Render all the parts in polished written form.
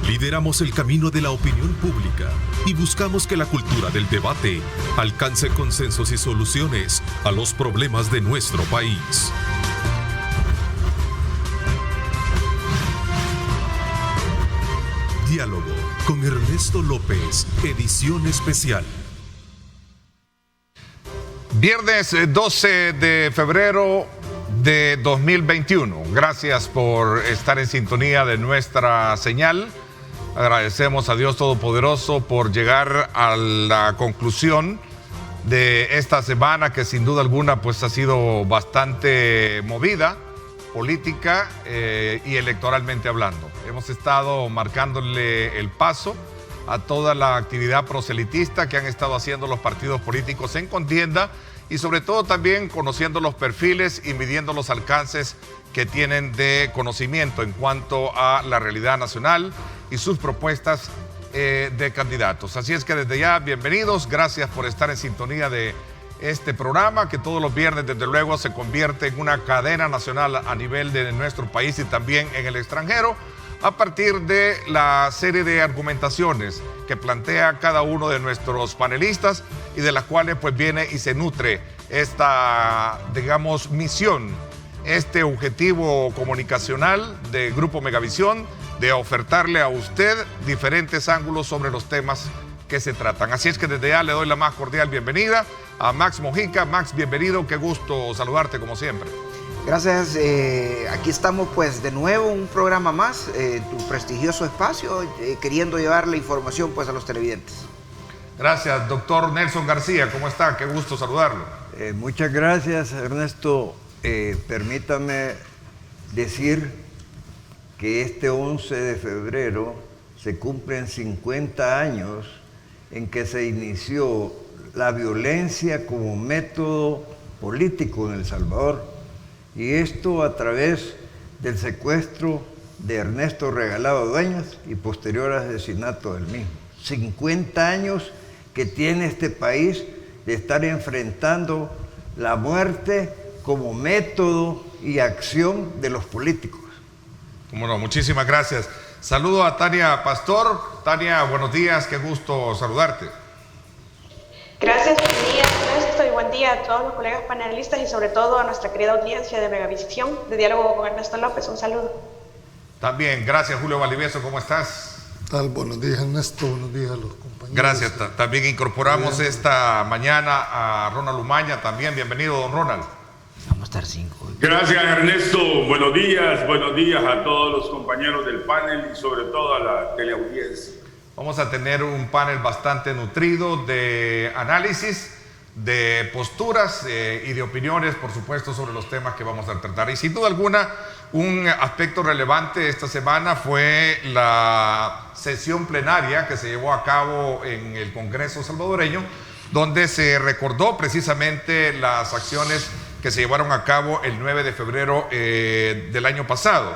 Lideramos el camino de la opinión pública y buscamos que la cultura del debate alcance consensos y soluciones a los problemas de nuestro país. Diálogo con Ernesto López, edición especial. Viernes 12 de febrero de 2021. Gracias por estar en sintonía de nuestra señal. Agradecemos a Dios Todopoderoso por llegar a la conclusión de esta semana que sin duda alguna pues ha sido bastante movida, política y electoralmente hablando. Hemos estado marcándole el paso a toda la actividad proselitista que han estado haciendo los partidos políticos en contienda y sobre todo también conociendo los perfiles y midiendo los alcances que tienen de conocimiento en cuanto a la realidad nacional y sus propuestas de candidatos. Así es que desde ya, bienvenidos, gracias por estar en sintonía de este programa que todos los viernes desde luego se convierte en una cadena nacional a nivel de nuestro país y también en el extranjero, a partir de la serie de argumentaciones que plantea cada uno de nuestros panelistas y de las cuales pues viene y se nutre esta, digamos, misión, este objetivo comunicacional de Grupo Megavisión de ofertarle a usted diferentes ángulos sobre los temas que se tratan. Así es que desde ya le doy la más cordial bienvenida a Max Mojica. Max, bienvenido, qué gusto saludarte como siempre. Gracias, aquí estamos pues de nuevo un programa más, tu prestigioso espacio, queriendo llevar la información pues a los televidentes. Gracias, doctor Nelson García, ¿cómo está? Qué gusto saludarlo. Muchas gracias, Ernesto. Permítame decir que este 11 de febrero se cumplen 50 años en que se inició la violencia como método político en El Salvador. Y esto a través del secuestro de Ernesto Regalado Dueñas y posterior asesinato del mismo. 50 años que tiene este país de estar enfrentando la muerte como método y acción de los políticos. Bueno, muchísimas gracias. Saludo a Tania Pastor. Tania, buenos días, qué gusto saludarte. Gracias, buen día, Ernesto, y buen día a todos los colegas panelistas y sobre todo a nuestra querida audiencia de Megavisión, de Diálogo con Ernesto López. Un saludo. También, gracias, Julio Valdivieso, ¿cómo estás? Tal, buenos días, Ernesto, buenos días a los compañeros. Gracias, también incorporamos esta mañana a Ronald Umaña, también, bienvenido, don Ronald. Vamos a estar 5. Gracias, Ernesto, buenos días a todos los compañeros del panel y sobre todo a la teleaudiencia. Vamos a tener un panel bastante nutrido de análisis, de posturas y de opiniones, por supuesto, sobre los temas que vamos a tratar. Y sin duda alguna, un aspecto relevante esta semana fue la sesión plenaria que se llevó a cabo en el Congreso salvadoreño, donde se recordó precisamente las acciones que se llevaron a cabo el 9 de febrero del año pasado.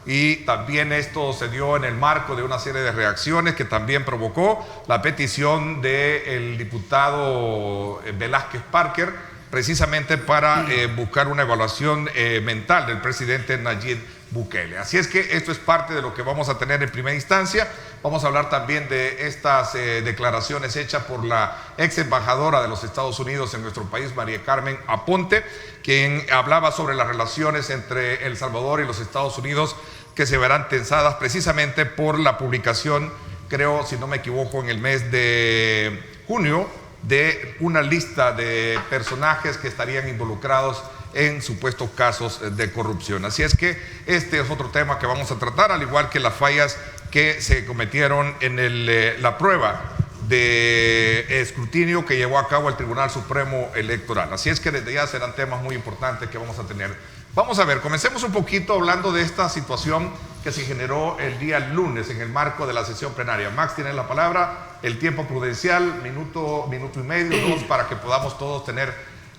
Y también esto se dio en el marco de una serie de reacciones que también provocó la petición del diputado Velázquez Parker, precisamente para buscar una evaluación mental del presidente Nayib Bukele. Así es que esto es parte de lo que vamos a tener en primera instancia. Vamos a hablar también de estas declaraciones hechas por la ex embajadora de los Estados Unidos en nuestro país, María Carmen Aponte, quien hablaba sobre las relaciones entre El Salvador y los Estados Unidos que se verán tensadas precisamente por la publicación, creo, si no me equivoco, en el mes de junio, de una lista de personajes que estarían involucrados en supuestos casos de corrupción. Así es que este es otro tema que vamos a tratar, al igual que las fallas que se cometieron en la prueba de escrutinio que llevó a cabo el Tribunal Supremo Electoral. Así es que desde ya serán temas muy importantes que vamos a tener. Vamos a ver, comencemos un poquito hablando de esta situación que se generó el día lunes en el marco de la sesión plenaria. Max, tienes la palabra, el tiempo prudencial, minuto y medio, 2, para que podamos todos tener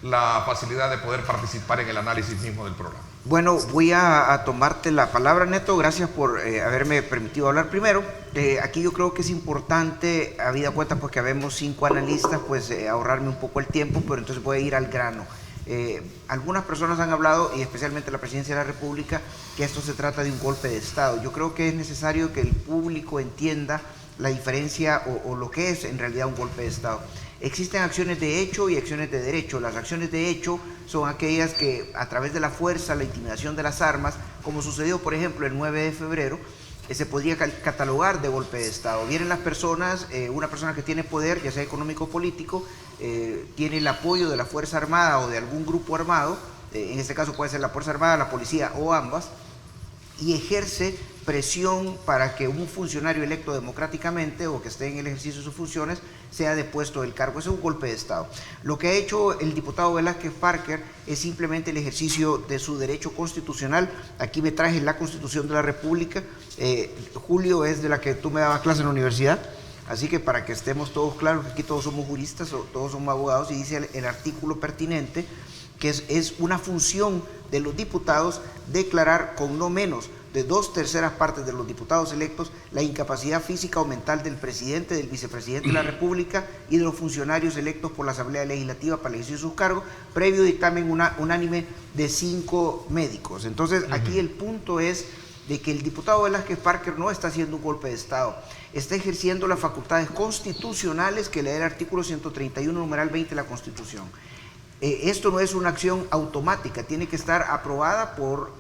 la facilidad de poder participar en el análisis mismo del programa. Bueno, voy a tomarte la palabra, Neto, gracias por haberme permitido hablar primero. Aquí yo creo que es importante, habida cuenta pues que habemos 5 analistas, pues ahorrarme un poco el tiempo, pero entonces voy a ir al grano. Algunas personas han hablado, y especialmente la Presidencia de la República, que esto se trata de un golpe de Estado. Yo creo que es necesario que el público entienda la diferencia o lo que es en realidad un golpe de Estado. Existen acciones de hecho y acciones de derecho. Las acciones de hecho son aquellas que a través de la fuerza, la intimidación de las armas, como sucedió por ejemplo el 9 de febrero, se podría catalogar de golpe de Estado. Vienen las personas, una persona que tiene poder, ya sea económico o político, tiene el apoyo de la Fuerza Armada o de algún grupo armado, en este caso puede ser la Fuerza Armada, la policía o ambas, y ejerce presión para que un funcionario electo democráticamente o que esté en el ejercicio de sus funciones sea depuesto del cargo. Eso es un golpe de Estado. Lo que ha hecho el diputado Velázquez Parker es simplemente el ejercicio de su derecho constitucional. Aquí me traje la Constitución de la República. Julio es de la que tú me dabas clase en la universidad, así que para que estemos todos claros, que aquí todos somos juristas, todos somos abogados, y dice el artículo pertinente que es una función de los diputados declarar con no menos de 2/3 partes de los diputados electos la incapacidad física o mental del presidente, del vicepresidente de la República y de los funcionarios electos por la Asamblea Legislativa para elegir sus cargos, previo dictamen unánime de 5 médicos. Entonces, aquí el punto es de que el diputado Velázquez Parker no está haciendo un golpe de Estado, está ejerciendo las facultades constitucionales que le da el artículo 131, numeral 20 de la Constitución. Esto no es una acción automática, tiene que estar aprobada por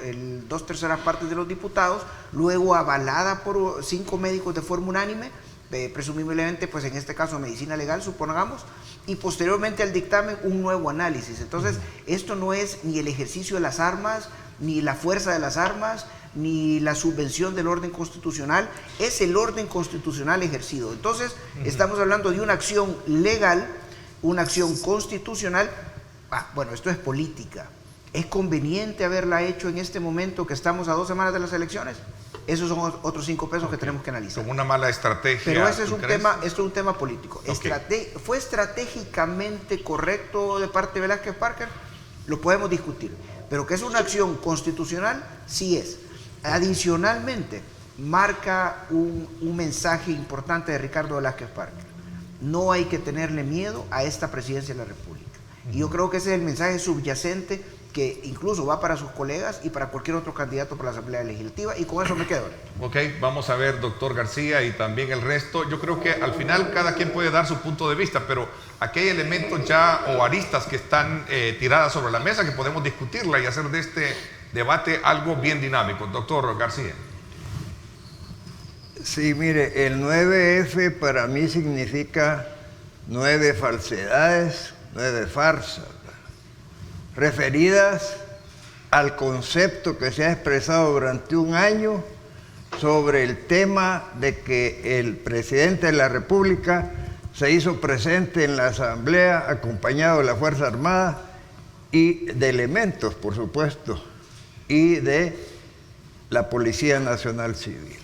2/3 partes de los diputados, luego avalada por 5 médicos de forma unánime, presumiblemente, pues en este caso medicina legal, supongamos, y posteriormente al dictamen un nuevo análisis. Entonces, esto no es ni el ejercicio de las armas, ni la fuerza de las armas, ni la subvención del orden constitucional, es el orden constitucional ejercido. Entonces, estamos hablando de una acción legal, una acción constitucional. Bueno, esto es política. ¿Es conveniente haberla hecho en este momento que estamos a 2 semanas de las elecciones? Esos son otros 5 pesos que tenemos que analizar. Como una mala estrategia. Pero ese es un tema, esto es un tema político. ¿Fue estratégicamente correcto de parte de Velázquez Parker? Lo podemos discutir. Pero que es una acción constitucional, sí es. Adicionalmente, marca un mensaje importante de Ricardo Velázquez Parker. No hay que tenerle miedo a esta presidencia de la República. Y yo creo que ese es el mensaje subyacente que incluso va para sus colegas y para cualquier otro candidato para la Asamblea Legislativa, y con eso me quedo. Ok, vamos a ver, doctor García, y también el resto. Yo creo que al final cada quien puede dar su punto de vista, pero aquí hay elementos ya o aristas que están tiradas sobre la mesa que podemos discutirla y hacer de este debate algo bien dinámico. Doctor García. Sí, mire, el 9F para mí significa 9 falsedades, 9 farsas, referidas al concepto que se ha expresado durante un año sobre el tema de que el presidente de la República se hizo presente en la Asamblea acompañado de la Fuerza Armada y de elementos, por supuesto, y de la Policía Nacional Civil.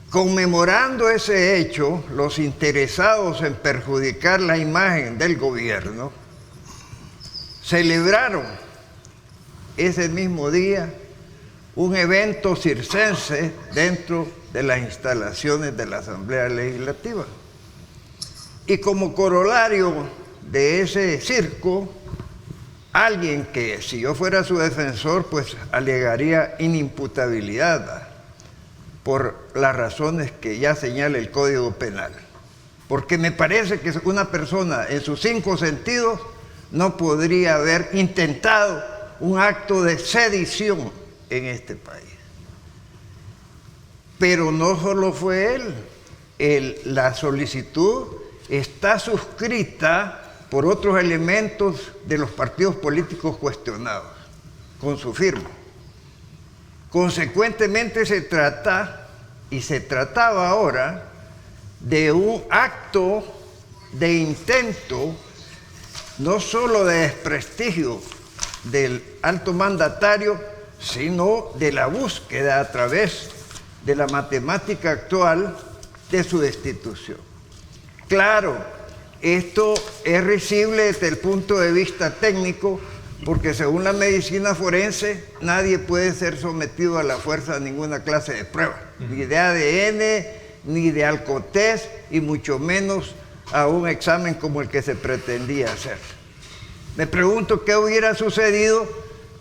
Conmemorando ese hecho, los interesados en perjudicar la imagen del gobierno celebraron ese mismo día un evento circense dentro de las instalaciones de la Asamblea Legislativa. Y como corolario de ese circo, alguien que, si yo fuera su defensor, pues alegaría inimputabilidad por las razones que ya señala el Código Penal. Porque me parece que una persona en sus 5 sentidos no podría haber intentado un acto de sedición en este país. Pero no solo fue él, la solicitud está suscrita por otros elementos de los partidos políticos cuestionados, con su firma. Consecuentemente se trata, y se trataba ahora, de un acto de intento, no solo de desprestigio del alto mandatario, sino de la búsqueda a través de la matemática actual de su destitución. Claro, esto es risible desde el punto de vista técnico, porque según la medicina forense, nadie puede ser sometido a la fuerza a ninguna clase de prueba, ni de ADN, ni de alcotest, y mucho menos a un examen como el que se pretendía hacer. Me pregunto qué hubiera sucedido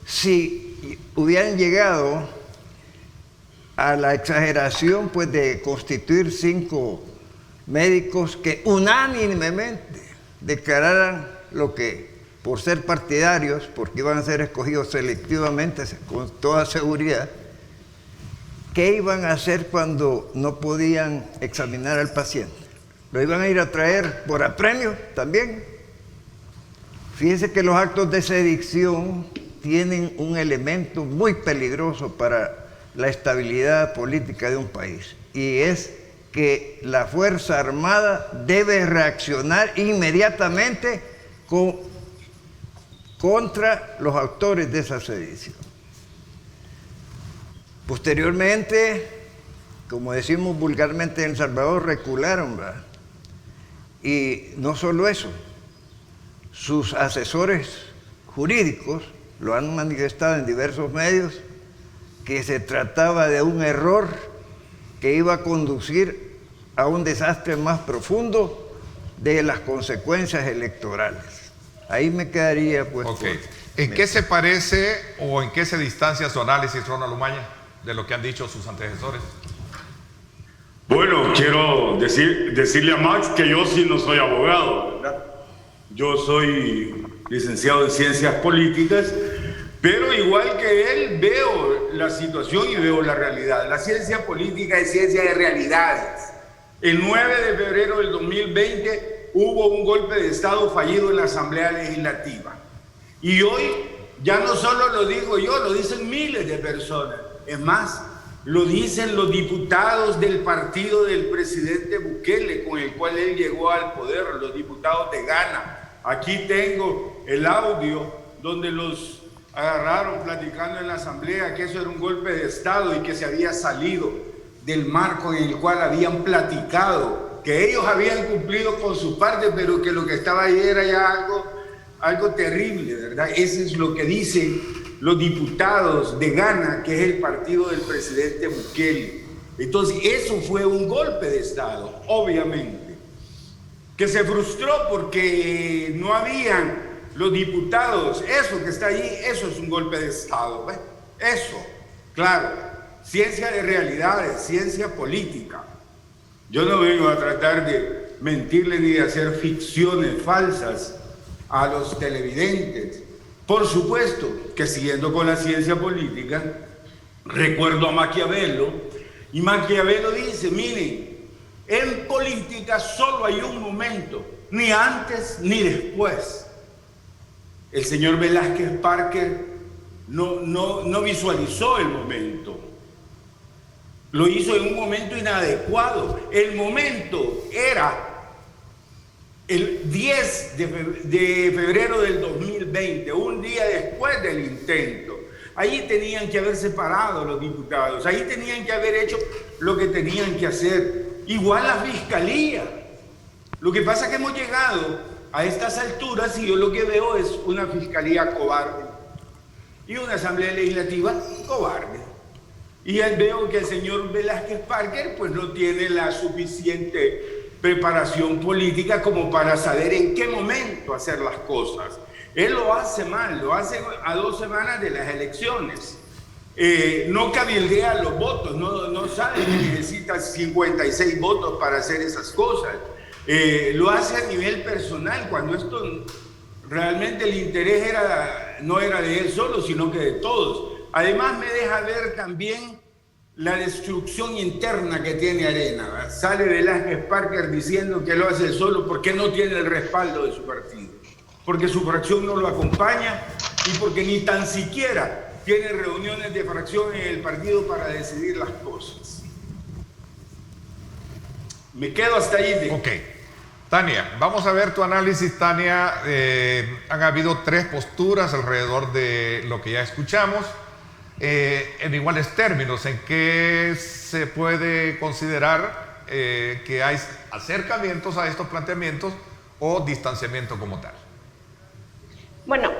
si hubieran llegado a la exageración pues, de constituir 5 médicos que unánimemente declararan lo que, por ser partidarios, porque iban a ser escogidos selectivamente con toda seguridad, ¿qué iban a hacer cuando no podían examinar al paciente? ¿Lo iban a ir a traer por apremio también? Fíjense que los actos de sedición tienen un elemento muy peligroso para la estabilidad política de un país, y es que la Fuerza Armada debe reaccionar inmediatamente contra los autores de esa sedición. Posteriormente, como decimos vulgarmente en El Salvador, recularon, ¿verdad? Y no solo eso, sus asesores jurídicos lo han manifestado en diversos medios, que se trataba de un error que iba a conducir a un desastre más profundo de las consecuencias electorales. Ahí me quedaría pues. Okay. ¿En qué se parece o en qué se distancia su análisis, Ronald Umaña, de lo que han dicho sus antecesores? Bueno, quiero decirle a Max que yo sí no soy abogado, ¿verdad? Yo soy licenciado en Ciencias Políticas, pero igual que él veo la situación y veo la realidad. La ciencia política es ciencia de realidades. El 9 de febrero del 2020 hubo un golpe de Estado fallido en la Asamblea Legislativa. Y hoy ya no solo lo digo yo, lo dicen miles de personas. Es más, lo dicen los diputados del partido del presidente Bukele, con el cual él llegó al poder, los diputados de Ghana. Aquí tengo el audio donde los agarraron platicando en la asamblea que eso era un golpe de Estado y que se había salido del marco en el cual habían platicado, que ellos habían cumplido con su parte, pero que lo que estaba ahí era ya algo terrible, ¿verdad? Eso es lo que dicen los diputados de Ghana, que es el partido del presidente Bukele. Entonces, eso fue un golpe de Estado, obviamente, que se frustró porque no habían los diputados. Eso que está ahí, eso es un golpe de Estado, ¿ves? Eso, claro, ciencia de realidades, ciencia política. Yo no vengo a tratar de mentirle ni de hacer ficciones falsas a los televidentes. Por supuesto que siguiendo con la ciencia política, recuerdo a Maquiavelo, y Maquiavelo dice, miren, en política solo hay un momento, ni antes ni después. El señor Velázquez Parker no visualizó el momento. Lo hizo en un momento inadecuado. El momento era el 10 de febrero del 2020, un día después del intento. Ahí tenían que haber separado los diputados, ahí tenían que haber hecho lo que tenían que hacer. Igual la fiscalía. Lo que pasa es que hemos llegado a estas alturas y yo lo que veo es una fiscalía cobarde y una asamblea legislativa cobarde. Y veo que el señor Velázquez Parker pues no tiene la suficiente preparación política como para saber en qué momento hacer las cosas. Él lo hace mal, lo hace a 2 semanas de las elecciones. No cabildea los votos, no sabe que necesita 56 votos para hacer esas cosas. Lo hace a nivel personal, cuando esto realmente el interés no era de él solo, sino que de todos. Además me deja ver también la destrucción interna que tiene Arena, ¿verdad? Sale Velázquez Parker diciendo que lo hace solo porque no tiene el respaldo de su partido, porque su fracción no lo acompaña y porque ni tan siquiera tiene reuniones de fracción en el partido para decidir las cosas. Me quedo hasta ahí. Ok. Tania, vamos a ver tu análisis, Tania. Han habido 3 posturas alrededor de lo que ya escuchamos. En iguales términos, ¿en qué se puede considerar que hay acercamientos a estos planteamientos o distanciamiento como tal? Bueno,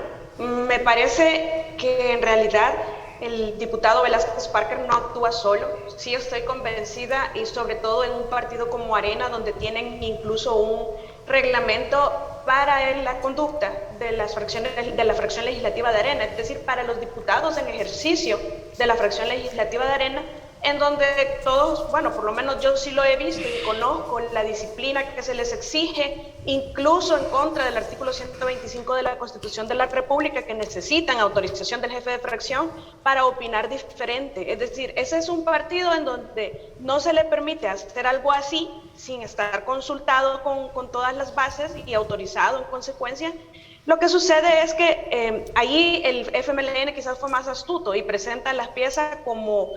me parece que en realidad el diputado Velázquez Parker no actúa solo. Sí estoy convencida, y sobre todo en un partido como Arena, donde tienen incluso un reglamento para la conducta de la fracción legislativa de Arena, es decir, para los diputados en ejercicio de la fracción legislativa de Arena, en donde todos, bueno, por lo menos yo sí lo he visto y conozco la disciplina que se les exige, incluso en contra del artículo 125 de la Constitución de la República, que necesitan autorización del jefe de fracción para opinar diferente. Es decir, ese es un partido en donde no se le permite hacer algo así sin estar consultado con todas las bases y autorizado en consecuencia. Lo que sucede es que allí el FMLN quizás fue más astuto y presenta las piezas como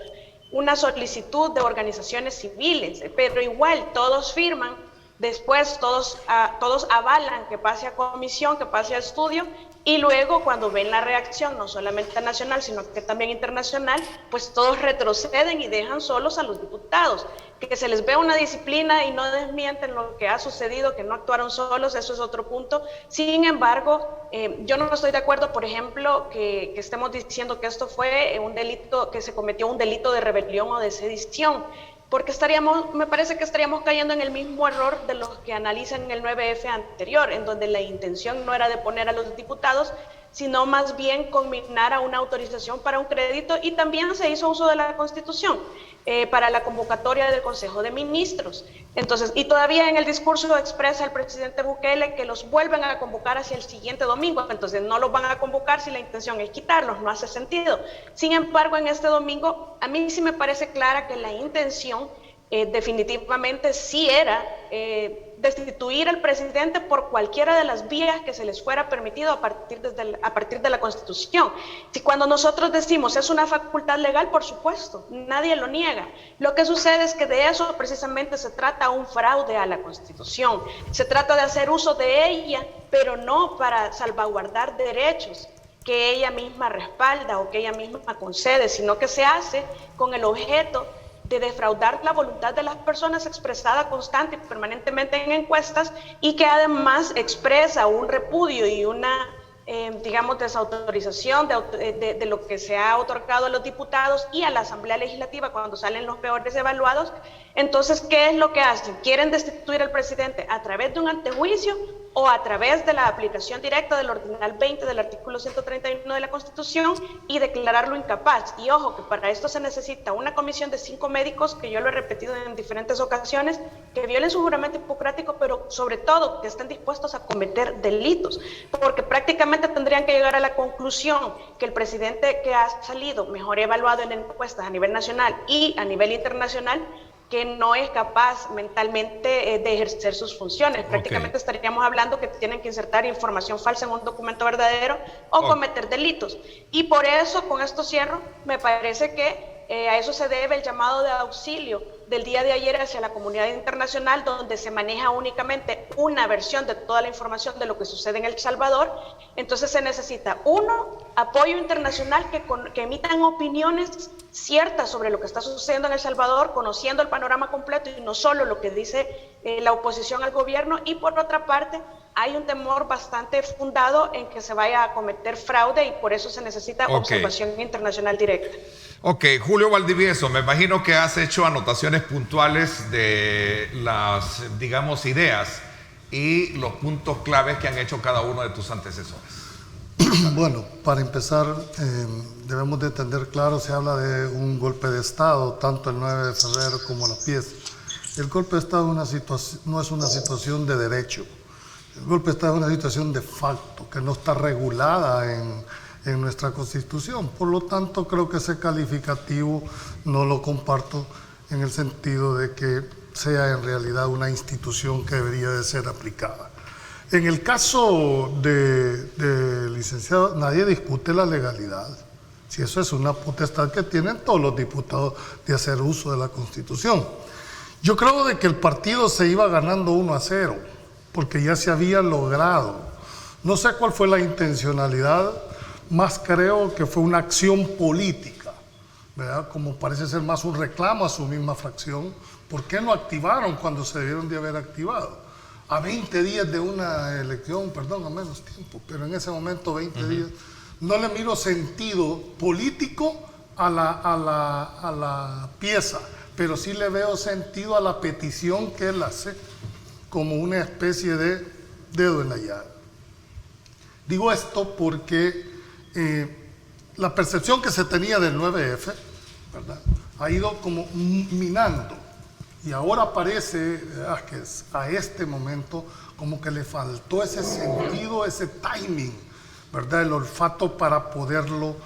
una solicitud de organizaciones civiles, pero igual todos firman, después todos avalan que pase a comisión, que pase a estudio, y luego cuando ven la reacción, no solamente nacional, sino que también internacional, pues todos retroceden y dejan solos a los diputados. Que se les vea una disciplina y no desmienten lo que ha sucedido, que no actuaron solos, eso es otro punto. Sin embargo, yo no estoy de acuerdo, por ejemplo, que estemos diciendo que esto fue un delito, que se cometió un delito de rebelión o de sedición, porque me parece que estaríamos cayendo en el mismo error de los que analizan el 9F anterior, en donde la intención no era de poner a los diputados, sino más bien combinar a una autorización para un crédito, y también se hizo uso de la Constitución para la convocatoria del Consejo de Ministros. Entonces, y todavía en el discurso expresa el presidente Bukele que los vuelven a convocar hacia el siguiente domingo, entonces no los van a convocar si la intención es quitarlos, no hace sentido. Sin embargo, en este domingo, a mí sí me parece clara que la intención definitivamente sí era destituir al presidente por cualquiera de las vías que se les fuera permitido a partir de la Constitución. Si cuando nosotros decimos es una facultad legal, por supuesto, nadie lo niega. Lo que sucede es que de eso precisamente se trata un fraude a la Constitución. Se trata de hacer uso de ella, pero no para salvaguardar derechos que ella misma respalda o que ella misma concede, sino que se hace con el objeto de defraudar la voluntad de las personas expresada constante y permanentemente en encuestas, y que además expresa un repudio y una, digamos, desautorización de lo que se ha otorgado a los diputados y a la Asamblea Legislativa cuando salen los peores evaluados. Entonces, ¿qué es lo que hacen? Quieren destituir al presidente a través de un antejuicio o a través de la aplicación directa del ordinal 20 del artículo 131 de la Constitución y declararlo incapaz. Y ojo, que para esto se necesita una comisión de 5 médicos, que yo lo he repetido en diferentes ocasiones, que violen su juramento hipocrático, pero sobre todo que estén dispuestos a cometer delitos, porque prácticamente tendrían que llegar a la conclusión que el presidente que ha salido mejor evaluado en encuestas a nivel nacional y a nivel internacional, que no es capaz mentalmente de ejercer sus funciones. Prácticamente estaríamos hablando que tienen que insertar información falsa en un documento verdadero o cometer delitos. Y por eso, con esto cierro, me parece que a eso se debe el llamado de auxilio del día de ayer hacia la comunidad internacional, donde se maneja únicamente una versión de toda la información de lo que sucede en El Salvador. Entonces se necesita, uno, apoyo internacional, que emitan opiniones ciertas sobre lo que está sucediendo en El Salvador, conociendo el panorama completo y no solo lo que dice la oposición al gobierno. Y por otra parte, hay un temor bastante fundado en que se vaya a cometer fraude, y por eso se necesita observación internacional directa. Ok, Julio Valdivieso, me imagino que has hecho anotaciones puntuales de las, digamos, ideas y los puntos claves que han hecho cada uno de tus antecesores. Bueno, para empezar, debemos de entender claro, se habla de un golpe de Estado, tanto el 9 de febrero como la pieza. El golpe de Estado no es una situación de derecho. El golpe de Estado es una situación de facto, que no está regulada en nuestra Constitución. Por lo tanto, creo que ese calificativo no lo comparto en el sentido de que sea en realidad una institución que debería de ser aplicada. En el caso de licenciado, nadie discute la legalidad. Si eso es una potestad que tienen todos los diputados de hacer uso de la Constitución. Yo creo de que el partido se iba ganando 1-0, porque ya se había logrado. No sé cuál fue la intencionalidad, más creo que fue una acción política, ¿verdad? Como parece ser más un reclamo a su misma fracción. ¿Por qué no activaron cuando se debieron de haber activado? A 20 días de una elección, perdón, a menos tiempo, pero en ese momento 20 días, no le miro sentido político a la pieza, pero sí le veo sentido a la petición que él hace como una especie de dedo en la llaga. Digo esto porque la percepción que se tenía del 9F, ¿verdad?, ha ido como minando, y ahora parece que a este momento como que le faltó ese sentido, ese timing, ¿verdad?, el olfato para poderlo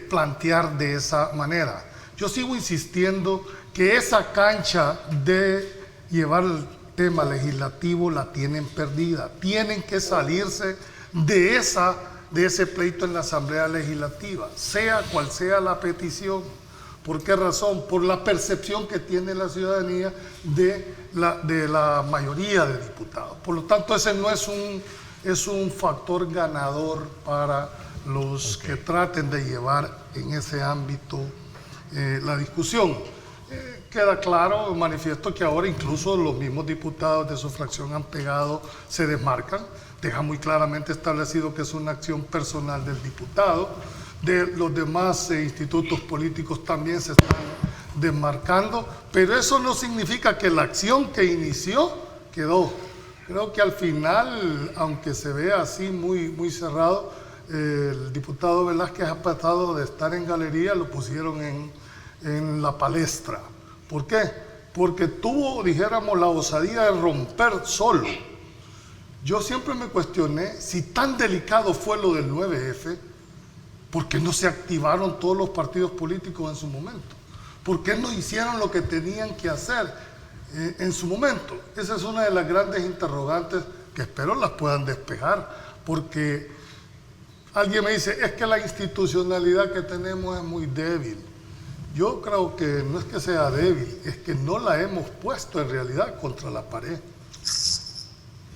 plantear de esa manera. Yo sigo insistiendo que esa cancha de llevar el tema legislativo la tienen perdida. Tienen que salirse de ese pleito en la Asamblea Legislativa, sea cual sea la petición. ¿Por qué razón? Por la percepción que tiene la ciudadanía de la mayoría de diputados. Por lo tanto, ese no es un factor ganador para los que traten de llevar en ese ámbito la discusión. Queda claro, manifiesto que ahora incluso los mismos diputados de su fracción han pegado, se desmarcan, deja muy claramente establecido que es una acción personal del diputado. De los demás institutos políticos también se están desmarcando, pero eso no significa que la acción que inició quedó. Creo que al final, aunque se vea así muy cerrado, el diputado Velázquez ha pasado de estar en galería, lo pusieron en la palestra. ¿Por qué? Porque tuvo, dijéramos, la osadía de romper solo. Yo siempre me cuestioné si tan delicado fue lo del 9F, ¿por qué no se activaron todos los partidos políticos en su momento? ¿Por qué no hicieron lo que tenían que hacer en su momento? Esa es una de las grandes interrogantes que espero las puedan despejar, porque alguien me dice, es que la institucionalidad que tenemos es muy débil. Yo creo que no es que sea débil, es que no la hemos puesto en realidad contra la pared.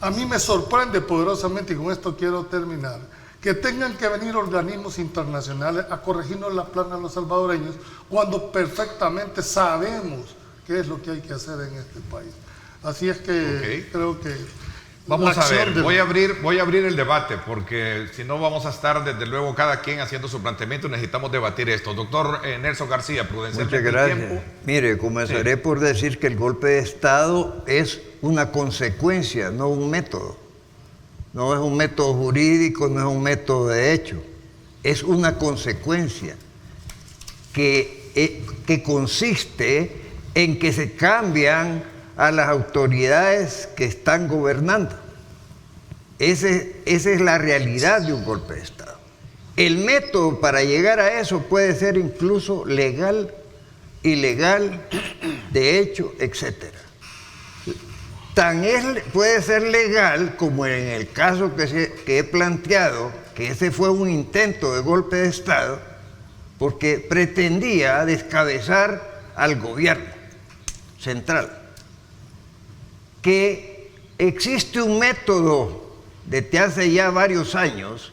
A mí me sorprende poderosamente, y con esto quiero terminar, que tengan que venir organismos internacionales a corregirnos la plana a los salvadoreños cuando perfectamente sabemos qué es lo que hay que hacer en este país. Así es que creo que... Vamos a ver, voy a abrir el debate, porque si no vamos a estar desde luego cada quien haciendo su planteamiento. Necesitamos debatir esto. Doctor Nelson García, prudencialmente. Muchas gracias. Mire, comenzaré por decir que el golpe de Estado es una consecuencia, no un método. No es un método jurídico, no es un método de hecho. Es una consecuencia que consiste en que se cambian a las autoridades que están gobernando. Esa es la realidad de un golpe de Estado. El método para llegar a eso puede ser incluso legal, ilegal, de hecho, etc. Puede ser legal como en el caso que he planteado, que ese fue un intento de golpe de Estado, porque pretendía descabezar al gobierno central. Que existe un método desde hace ya varios años,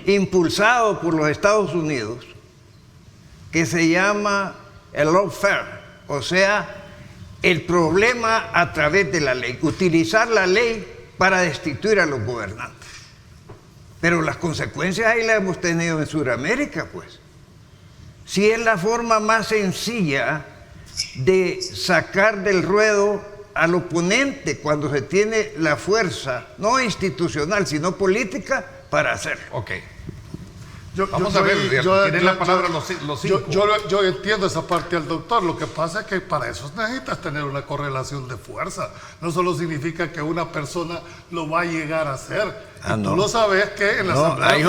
impulsado por los Estados Unidos, que se llama el lawfare, o sea, el problema a través de la ley, utilizar la ley para destituir a los gobernantes. Pero las consecuencias ahí las hemos tenido en Sudamérica, pues. Si es la forma más sencilla de sacar del ruedo al oponente cuando se tiene la fuerza, no institucional, sino política, para hacerlo. Ok. Vamos a ver, tienen la palabra los cinco. Yo entiendo esa parte del doctor. Lo que pasa es que para eso necesitas tener una correlación de fuerza. No solo significa que una persona lo va a llegar a hacer. Tú lo sabes que en la Asamblea... Ahí es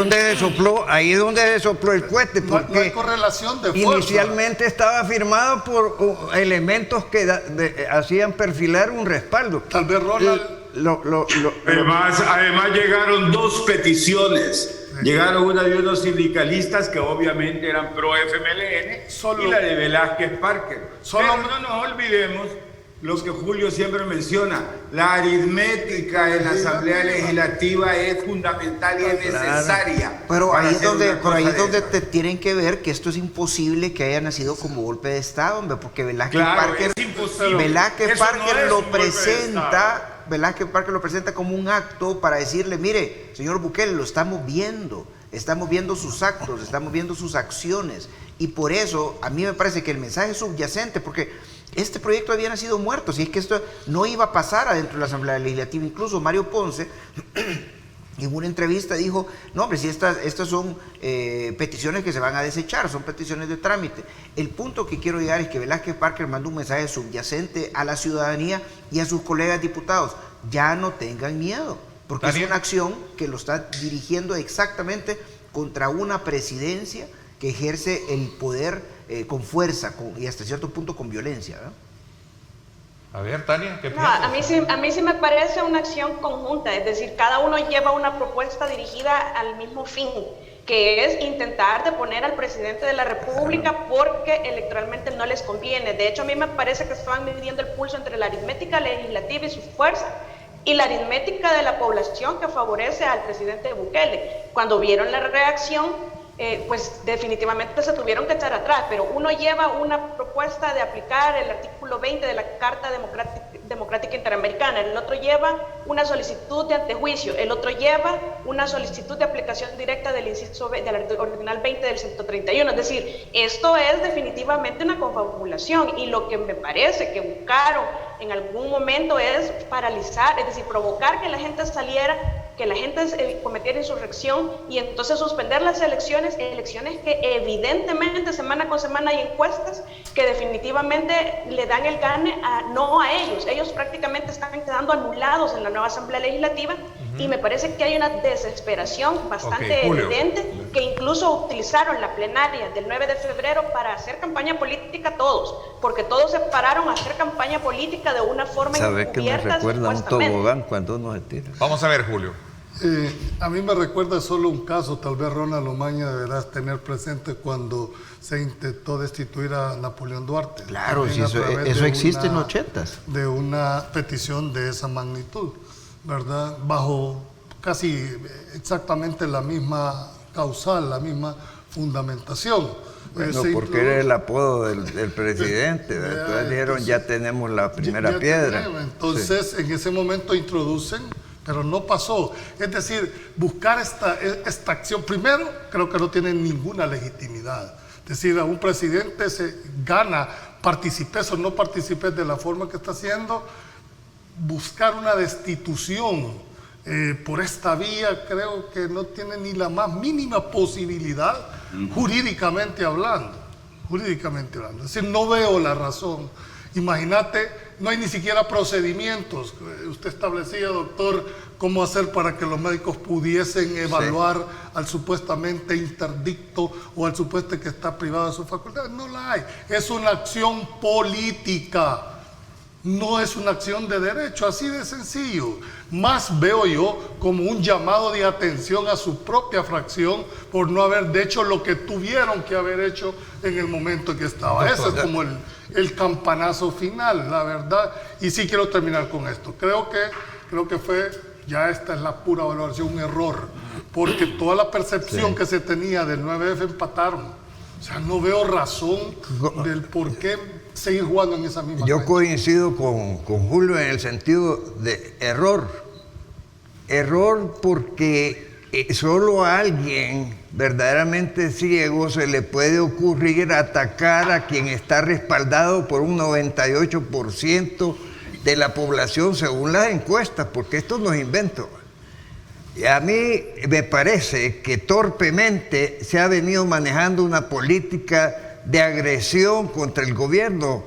donde se sopló el cohete, porque no hay correlación de fuerza. Inicialmente estaba firmado por elementos que hacían perfilar un respaldo. Tal vez Ronald... Además llegaron dos peticiones. Llegaron una de unos sindicalistas que obviamente eran pro FMLN y la de Velázquez Parker. Pero no nos olvidemos lo que Julio siempre menciona: la aritmética en la Asamblea Legislativa es fundamental y es necesaria. Pero ahí es donde te tienen que ver que esto es imposible que haya nacido como golpe de Estado, hombre, porque Velázquez Parker lo presenta como un acto para decirle, mire, señor Bukele, lo estamos viendo sus actos, estamos viendo sus acciones, y por eso a mí me parece que el mensaje subyacente, porque este proyecto había nacido muerto, si es que esto no iba a pasar adentro de la Asamblea Legislativa. Incluso Mario Ponce en una entrevista dijo, no hombre, si estas son peticiones que se van a desechar, son peticiones de trámite. El punto que quiero llegar es que Velázquez Parker mandó un mensaje subyacente a la ciudadanía y a sus colegas diputados: ya no tengan miedo, porque es una acción que lo está dirigiendo exactamente contra una presidencia que ejerce el poder con fuerza y hasta cierto punto con violencia, ¿verdad? A ver, Tania, ¿qué No, piensas? a mí sí me parece una acción conjunta, es decir, cada uno lleva una propuesta dirigida al mismo fin, que es intentar deponer al presidente de la República porque electoralmente no les conviene. De hecho, a mí me parece que estaban midiendo el pulso entre la aritmética legislativa y su fuerza y la aritmética de la población que favorece al presidente Bukele. Cuando vieron la reacción, pues definitivamente se tuvieron que echar atrás, pero uno lleva una propuesta de aplicar el artículo 20 de la Carta Democrática Interamericana, el otro lleva una solicitud de antejuicio, el otro lleva una solicitud de aplicación directa del inciso del ordinal 20 del 131, es decir, esto es definitivamente una confabulación, y lo que me parece que buscaron en algún momento es paralizar, es decir, provocar que la gente saliera, que la gente cometiera insurrección y entonces suspender las elecciones que evidentemente semana con semana hay encuestas que definitivamente le dan el gane no a ellos. Ellos prácticamente están quedando anulados en la nueva Asamblea Legislativa y me parece que hay una desesperación bastante evidente, que incluso utilizaron la plenaria del 9 de febrero para hacer campaña política todos, porque todos se pararon a hacer campaña política de una forma encubierta. ¿Sabes que me recuerda a un tobogán cuando uno se tira? Vamos a ver, Julio. A mí me recuerda solo un caso, tal vez Ronald Omaña deberás tener presente cuando se intentó destituir a Napoleón Duarte. Claro, si eso existe en los 80s. De una petición de esa magnitud, ¿verdad? Bajo casi exactamente la misma causal, la misma fundamentación. Bueno, porque era el apodo del presidente, entonces dijeron, ya tenemos la primera piedra. Entonces, sí, en ese momento introducen, pero no pasó. Es decir, buscar esta acción, primero, creo que no tiene ninguna legitimidad. Es decir, a un presidente se gana, participes o no participes de la forma que está haciendo, buscar una destitución por esta vía, creo que no tiene ni la más mínima posibilidad jurídicamente hablando. Es decir, no veo la razón. Imagínate, no hay ni siquiera procedimientos. Usted establecía, doctor, cómo hacer para que los médicos pudiesen evaluar al supuestamente interdicto o al supuesto que está privado de su facultad. No la hay. Es una acción política. No es una acción de derecho, así de sencillo. Más veo yo como un llamado de atención a su propia fracción por no haber hecho lo que tuvieron que haber hecho en el momento que estaba. Ese es como el campanazo final, la verdad. Y sí quiero terminar con esto. Creo que fue, ya esta es la pura valoración, un error. Porque toda la percepción que se tenía del 9F empataron. O sea, no veo razón del por qué seguir jugando en esa misma Yo cancha. coincido con Julio en el sentido de error. Error porque solo a alguien verdaderamente ciego se le puede ocurrir atacar a quien está respaldado por un 98% de la población según las encuestas, porque esto no es invento. Y a mí me parece que torpemente se ha venido manejando una política de agresión contra el gobierno,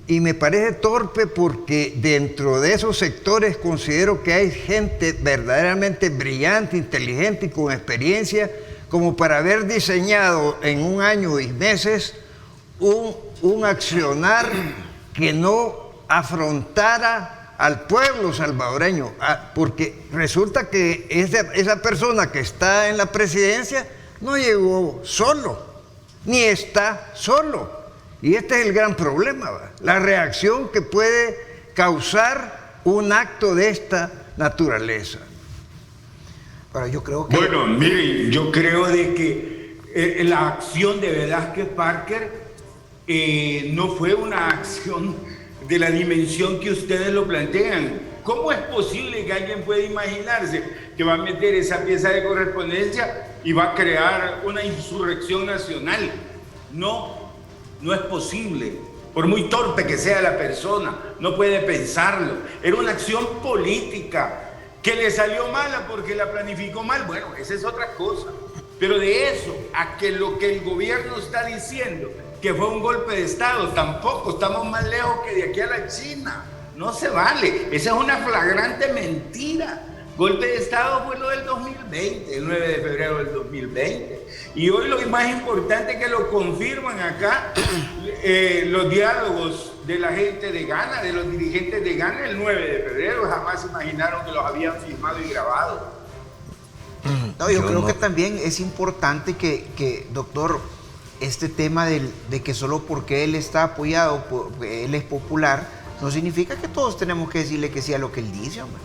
y me parece torpe porque dentro de esos sectores considero que hay gente verdaderamente brillante, inteligente y con experiencia como para haber diseñado en un año y meses un accionar que no afrontara al pueblo salvadoreño, porque resulta que esa persona que está en la presidencia no llegó solo, ni está solo. Y este es el gran problema, la reacción que puede causar un acto de esta naturaleza. Pero yo creo que... Bueno, miren, yo creo de que la acción de Velázquez Parker no fue una acción de la dimensión que ustedes lo plantean. ¿Cómo es posible que alguien pueda imaginarse que va a meter esa pieza de correspondencia y va a crear una insurrección nacional? No es posible. por muy torpe que sea la persona, no puede pensarlo. Era una acción política que le salió mala porque la planificó mal. Bueno, esa es otra cosa. Pero de eso a que lo que el gobierno está diciendo, que fue un golpe de Estado, tampoco estamos más lejos que de aquí a la China. No se vale. Esa es una flagrante mentira. Golpe de Estado fue lo del 2020, el 9 de febrero del 2020. Y hoy lo más importante es que lo confirman acá los diálogos de la gente de Ghana, de los dirigentes de Ghana el 9 de febrero. Jamás se imaginaron que los habían filmado y grabado. No, yo creo que también es importante que, doctor, este tema de que solo porque él está apoyado, él es popular, no significa que todos tenemos que decirle que sí a lo que él dice, hombre.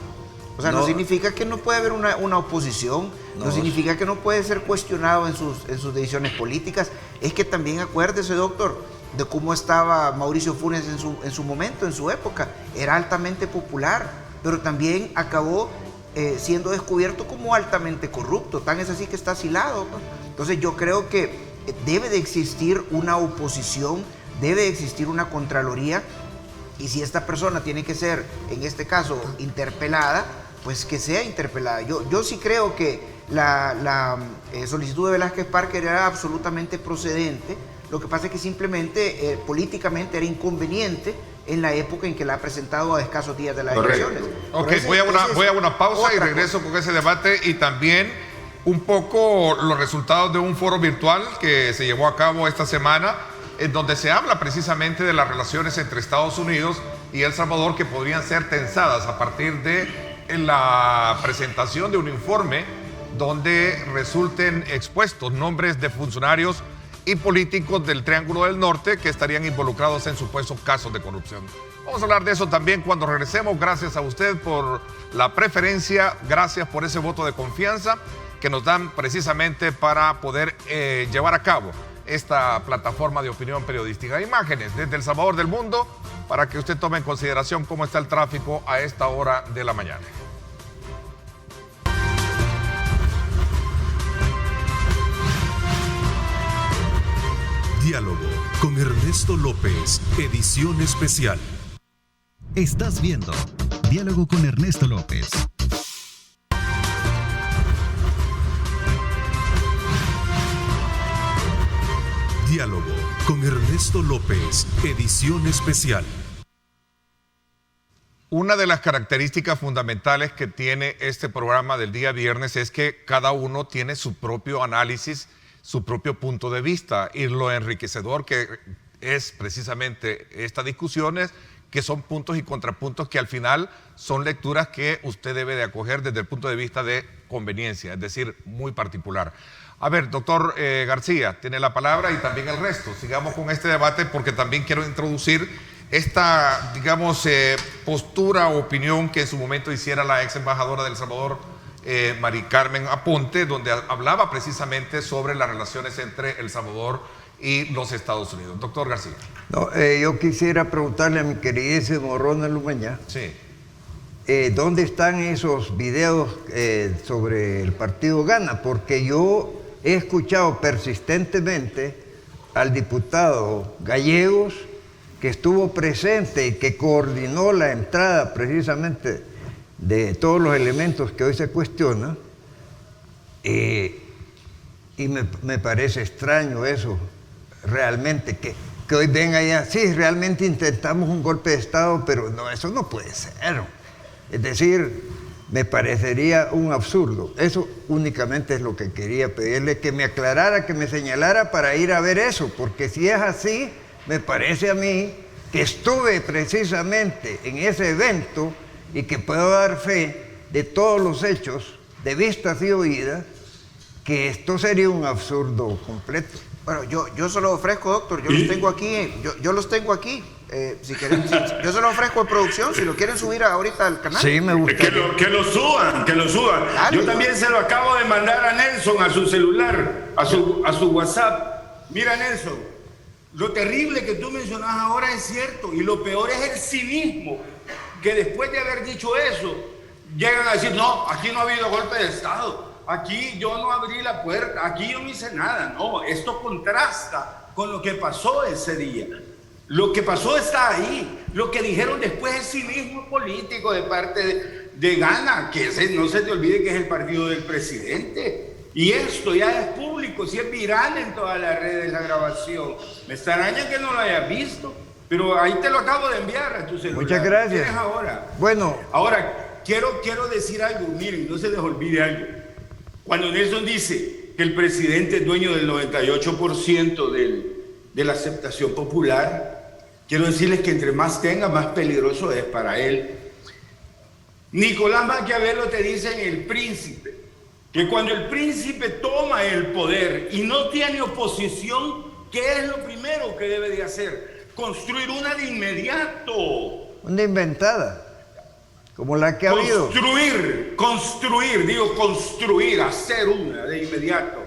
O sea, no significa que no puede haber una oposición, no significa que no puede ser cuestionado en sus decisiones políticas. Es que también acuérdese, doctor, de cómo estaba Mauricio Funes en su momento, en su época. Era altamente popular, pero también acabó siendo descubierto como altamente corrupto. Tan es así que está asilado, ¿no? Entonces yo creo que debe de existir una oposición, debe de existir una contraloría, y si esta persona tiene que ser, en este caso, interpelada, pues que sea interpelada. Yo sí creo que la solicitud de Velázquez Parker era absolutamente procedente. Lo que pasa es que simplemente políticamente era inconveniente en la época en que la ha presentado a escasos días de las elecciones. Ok, voy a una pausa y regreso con ese debate y también un poco los resultados de un foro virtual que se llevó a cabo esta semana, en donde se habla precisamente de las relaciones entre Estados Unidos y El Salvador, que podrían ser tensadas a partir de la presentación de un informe donde resulten expuestos nombres de funcionarios y políticos del Triángulo del Norte que estarían involucrados en supuestos casos de corrupción. Vamos a hablar de eso también cuando regresemos. Gracias a usted por la preferencia, gracias por ese voto de confianza que nos dan precisamente para poder llevar a cabo esta plataforma de opinión periodística. Imágenes desde El Salvador del mundo para que usted tome en consideración cómo está el tráfico a esta hora de la mañana. Diálogo con Ernesto López, edición especial. Estás viendo Diálogo con Ernesto López. Diálogo con Ernesto López, edición especial. Una de las características fundamentales que tiene este programa del día viernes es que cada uno tiene su propio análisis, su propio punto de vista, y lo enriquecedor que es precisamente estas discusiones, que son puntos y contrapuntos que al final son lecturas que usted debe de acoger desde el punto de vista de conveniencia, es decir, muy particular. A ver, doctor García, tiene la palabra y también el resto. Sigamos con este debate porque también quiero introducir esta, digamos, postura o opinión que en su momento hiciera la ex embajadora de El Salvador, Mari Carmen Aponte, donde hablaba precisamente sobre las relaciones entre El Salvador y los Estados Unidos. Doctor García. No, yo quisiera preguntarle a mi queridísimo Ronald Umaña. Sí. ¿Dónde están esos videos sobre el partido Ghana? Porque yo he escuchado persistentemente al diputado Gallegos, que estuvo presente y que coordinó la entrada precisamente de todos los elementos que hoy se cuestionan, y me parece extraño eso, realmente, que hoy venga allá, sí, realmente intentamos un golpe de Estado, pero no, eso no puede ser. Es decir, me parecería un absurdo. Eso únicamente es lo que quería pedirle, que me aclarara, que me señalara para ir a ver eso, porque si es así, me parece a mí que estuve precisamente en ese evento y que puedo dar fe de todos los hechos, de vistas y oídas, que esto sería un absurdo completo. Bueno, yo se lo ofrezco, doctor, yo los tengo aquí, yo los tengo aquí. Si quieren, yo se lo ofrezco en producción, si lo quieren subir ahorita al canal. Sí, me gusta. Que lo suban. Dale. Yo también se lo acabo de mandar a Nelson, a su celular, a su WhatsApp. Mira, Nelson, lo terrible que tú mencionas ahora es cierto, y lo peor es el cinismo, que después de haber dicho eso, llegan a decir, no, aquí no ha habido golpe de Estado, aquí yo no abrí la puerta, aquí yo no hice nada. No, esto contrasta con lo que pasó ese día. Lo que pasó está ahí. Lo que dijeron después es cinismo político de parte de Gana, que no se te olvide que es el partido del presidente. Y esto ya es público, si es viral en todas las redes la grabación. Me extraña que no lo hayas visto, pero ahí te lo acabo de enviar a tu celular. Muchas gracias. ¿Tienes ahora? Bueno. Ahora, quiero decir algo, miren, no se les olvide algo. Cuando Nelson dice que el presidente es dueño del 98% de la aceptación popular, quiero decirles que entre más tenga, más peligroso es para él. Nicolás Maquiavelo te dice en El Príncipe que cuando el príncipe toma el poder y no tiene oposición, ¿qué es lo primero que debe de hacer? Construir una de inmediato. Una inventada, como la que ha habido. Construir, hacer una de inmediato.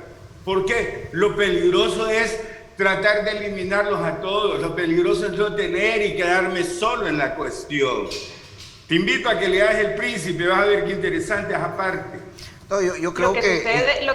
¿Por qué? Lo peligroso es tratar de eliminarlos a todos. Lo peligroso es no tener y quedarme solo en la cuestión. Te invito a que leas El Príncipe, vas a ver qué interesante es aparte. No, yo creo lo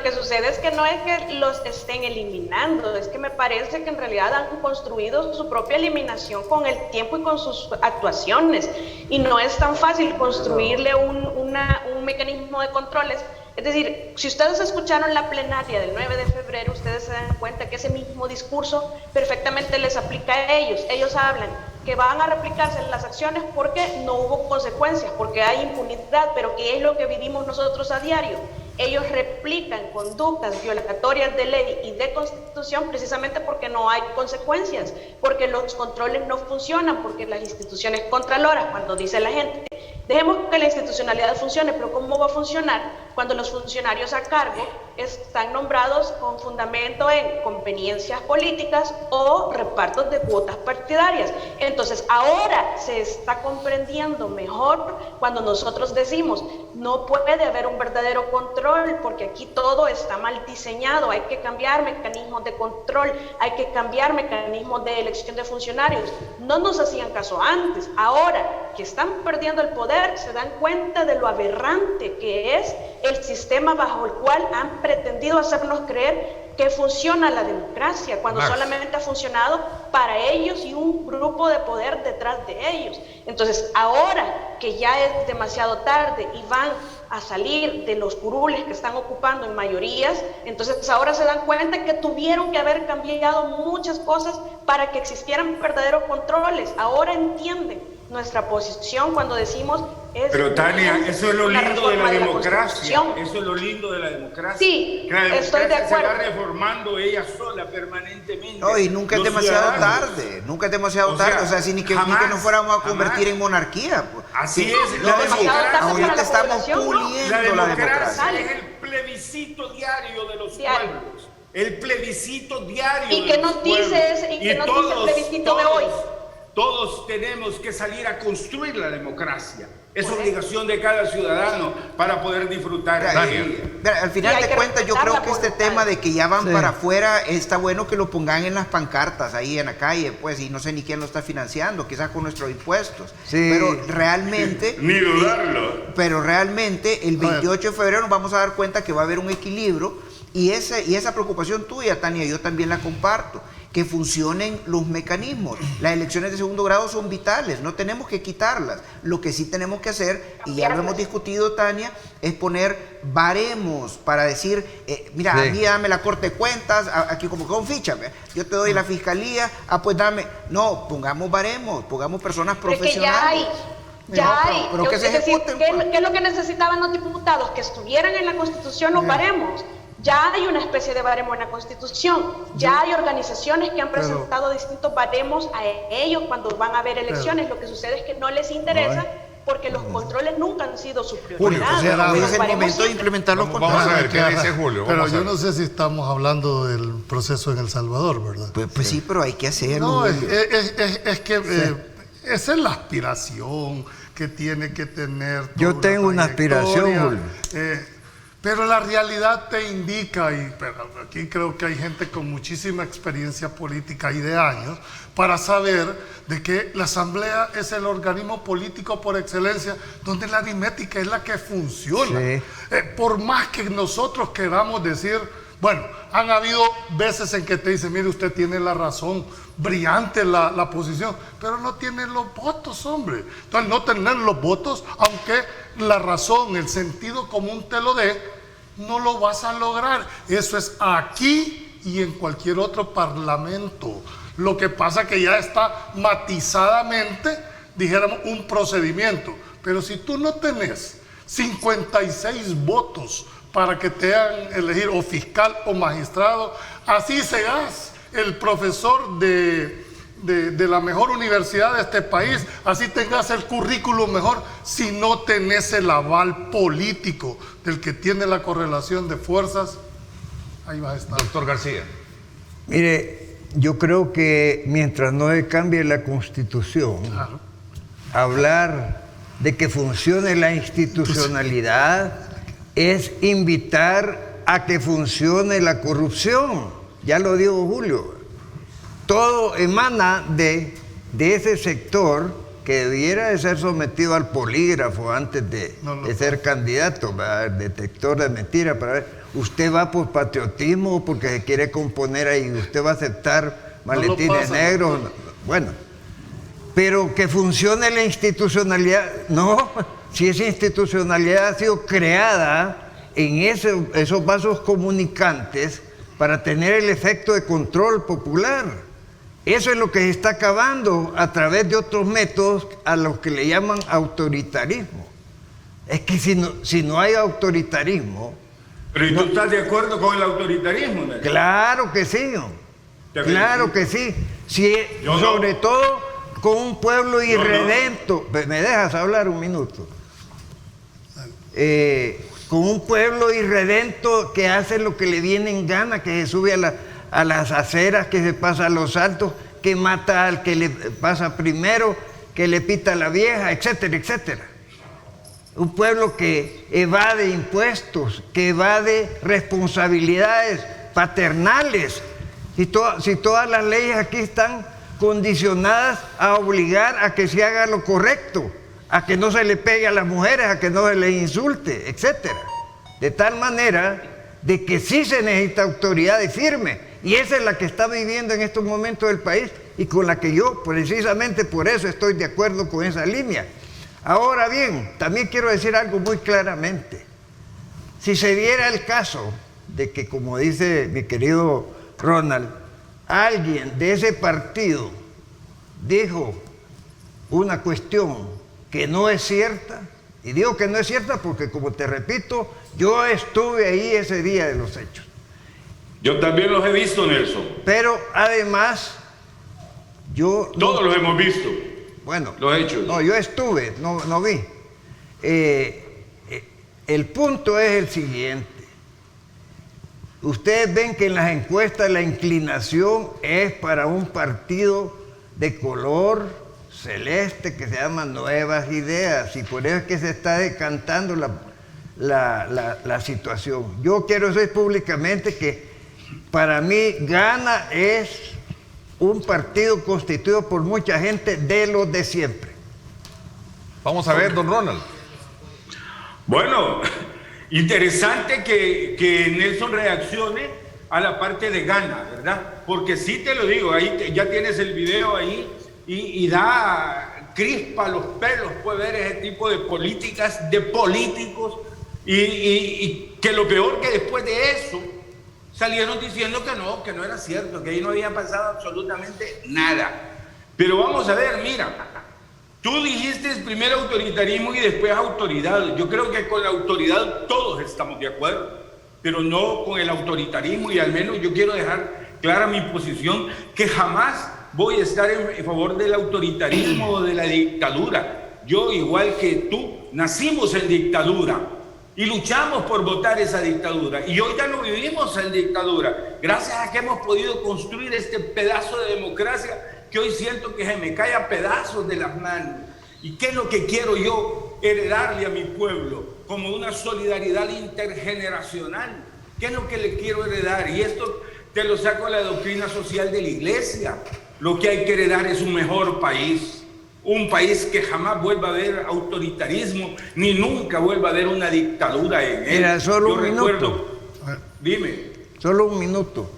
que sucede es que no es que los estén eliminando, es que me parece que en realidad han construido su propia eliminación con el tiempo y con sus actuaciones, y no es tan fácil construirle un mecanismo de controles. Es decir, si ustedes escucharon la plenaria del 9 de febrero, ustedes se dan cuenta que ese mismo discurso perfectamente les aplica a ellos. Ellos hablan que van a replicarse en las acciones porque no hubo consecuencias, porque hay impunidad, pero que es lo que vivimos nosotros a diario. Ellos replican conductas violatorias de ley y de constitución precisamente porque no hay consecuencias, porque los controles no funcionan, porque las instituciones contraloras, cuando dice la gente, dejemos que la institucionalidad funcione, pero ¿cómo va a funcionar cuando los funcionarios a cargo están nombrados con fundamento en conveniencias políticas o repartos de cuotas partidarias? Entonces, ahora se está comprendiendo mejor cuando nosotros decimos, no puede haber un verdadero control porque aquí todo está mal diseñado, hay que cambiar mecanismos de control, hay que cambiar mecanismos de elección de funcionarios. No nos hacían caso antes, ahora que están perdiendo el poder, se dan cuenta de lo aberrante que es el sistema bajo el cual han pretendido hacernos creer que funciona la democracia, cuando solamente ha funcionado para ellos y un grupo de poder detrás de ellos. Entonces, ahora que ya es demasiado tarde y van a salir de los curules que están ocupando en mayorías, entonces ahora se dan cuenta que tuvieron que haber cambiado muchas cosas para que existieran verdaderos controles. Ahora entienden nuestra posición cuando decimos... Pero Tania, eso es lo lindo de la democracia. Eso es lo lindo de la democracia. Sí, la democracia estoy de acuerdo. Se va reformando ella sola permanentemente. No, y nunca es demasiado tarde. Nunca es demasiado tarde. O sea, ni que nos fuéramos a convertir en monarquía. Pues. Así sí, es. La democracia, ahorita estamos puliendo la democracia es el plebiscito diario de los pueblos. El plebiscito diario. ¿Y qué nos dice ese? ¿Y qué nos dice el plebiscito de hoy? Todos tenemos que salir a construir la democracia. Es obligación de cada ciudadano para poder disfrutar de ella. Al final de cuentas, yo creo que este tema de que ya van para afuera, está bueno que lo pongan en las pancartas, ahí en la calle, pues, y no sé ni quién lo está financiando, quizás con nuestros impuestos. Sí. Pero realmente... ni dudarlo. Pero realmente, el 28 de febrero nos vamos a dar cuenta que va a haber un equilibrio, y esa preocupación tuya, Tania, yo también la comparto. Que funcionen los mecanismos. Las elecciones de segundo grado son vitales, no tenemos que quitarlas. Lo que sí tenemos que hacer, y ya lo hemos discutido, Tania, es poner baremos para decir, mira, a mí dame la Corte de Cuentas, aquí como con ficha, yo te doy la Fiscalía, pues dame. No, pongamos baremos, pongamos personas profesionales. Ya hay. Pero que se ejecuten. ¿Qué es lo que necesitaban los diputados? Que estuvieran en la Constitución los baremos. Ya hay una especie de baremo en la Constitución, ya hay organizaciones que han presentado distintos baremos a ellos cuando van a haber elecciones. Lo que sucede es que no les interesa porque los controles nunca han sido su prioridad. Julio, es el momento de implementar los controles. Vamos a ver qué dice Julio. Pero yo no sé si estamos hablando del proceso en El Salvador, ¿verdad? Pues sí, pero hay que hacerlo. No, es que esa es la aspiración que tiene que tener. Yo tengo una aspiración, Julio. Pero la realidad te indica, pero aquí creo que hay gente con muchísima experiencia política y de años, para saber de que la Asamblea es el organismo político por excelencia, donde la aritmética es la que funciona. Sí. Por más que nosotros queramos decir, Bueno, han habido veces en que te dicen, mire, usted tiene la razón, brillante la posición, pero no tiene los votos, hombre. Entonces, no tener los votos, aunque la razón, el sentido común te lo dé, no lo vas a lograr. Eso es aquí y en cualquier otro parlamento. Lo que pasa que ya está matizadamente, dijéramos, un procedimiento. Pero si tú no tenés 56 votos para que te hagan elegir o fiscal o magistrado, así seas el profesor de la mejor universidad de este país, así tengas el currículum mejor, si no tenés el aval político del que tiene la correlación de fuerzas, ahí vas a estar. Doctor García. Mire, yo creo que mientras no se cambie la Constitución, claro, hablar de que funcione la institucionalidad es invitar a que funcione la corrupción. Ya lo dijo Julio. Todo emana de ese sector que debiera de ser sometido al polígrafo antes de ser candidato, ¿verdad? Detector de mentiras, para ver, usted va por patriotismo o porque se quiere componer ahí, usted va a aceptar maletines negros. Bueno, pero que funcione la institucionalidad, no, si esa institucionalidad ha sido creada en esos vasos comunicantes para tener el efecto de control popular. Eso es lo que se está acabando a través de otros métodos a los que le llaman autoritarismo. Es que si no hay autoritarismo... Pero ¿y tú estás de acuerdo con el autoritarismo, ¿no? Claro que sí, claro que sí. Sobre todo con un pueblo irredento. ¿Me dejas hablar un minuto? Con un pueblo irredento que hace lo que le viene en gana, que se sube a las aceras, que se pasa a los altos, que mata al que le pasa primero, que le pita a la vieja, etcétera, etcétera. Un pueblo que evade impuestos, que evade responsabilidades paternales. Si todas las leyes aquí están condicionadas a obligar a que se haga lo correcto, a que no se le pegue a las mujeres, a que no se les insulte, etcétera. De tal manera de que sí se necesita autoridad firme, y esa es la que está viviendo en estos momentos el país y con la que yo precisamente por eso estoy de acuerdo con esa línea. Ahora bien, también quiero decir algo muy claramente. Si se diera el caso de que, como dice mi querido Ronald, alguien de ese partido dijo una cuestión que no es cierta, y digo que no es cierta porque, como te repito, yo estuve ahí ese día de los hechos. Yo también los he visto, Nelson. Pero además, todos los hemos visto. Bueno, los hechos. No, yo estuve, no vi. El punto es el siguiente. Ustedes ven que en las encuestas la inclinación es para un partido de color celeste que se llama Nuevas Ideas, y por eso es que se está decantando la situación. Yo quiero decir públicamente que para mí Gana es un partido constituido por mucha gente de los de siempre. Vamos a ver, don Ronald. Bueno, interesante que Nelson reaccione a la parte de Gana, ¿verdad? Porque sí te lo digo, ahí ya tienes el video ahí y da crispa los pelos, puede ver ese tipo de políticas, de políticos, y que lo peor que después de eso salieron diciendo que no era cierto, que ahí no había pasado absolutamente nada. Pero vamos a ver, mira, tú dijiste primero autoritarismo y después autoridad. Yo creo que con la autoridad todos estamos de acuerdo, pero no con el autoritarismo, y al menos yo quiero dejar clara mi posición, que jamás voy a estar en favor del autoritarismo o de la dictadura. Yo, igual que tú, nacimos en dictadura y luchamos por votar esa dictadura, y hoy ya no vivimos en dictadura, gracias a que hemos podido construir este pedazo de democracia que hoy siento que se me cae a pedazos de las manos. ¿Y qué es lo que quiero yo heredarle a mi pueblo? Como una solidaridad intergeneracional. ¿Qué es lo que le quiero heredar? Y esto te lo saco de la doctrina social de la Iglesia. Lo que hay que heredar es un mejor país. Un país que jamás vuelva a haber autoritarismo, ni nunca vuelva a haber una dictadura en él. Mira, solo un minuto. Dime. solo un minuto.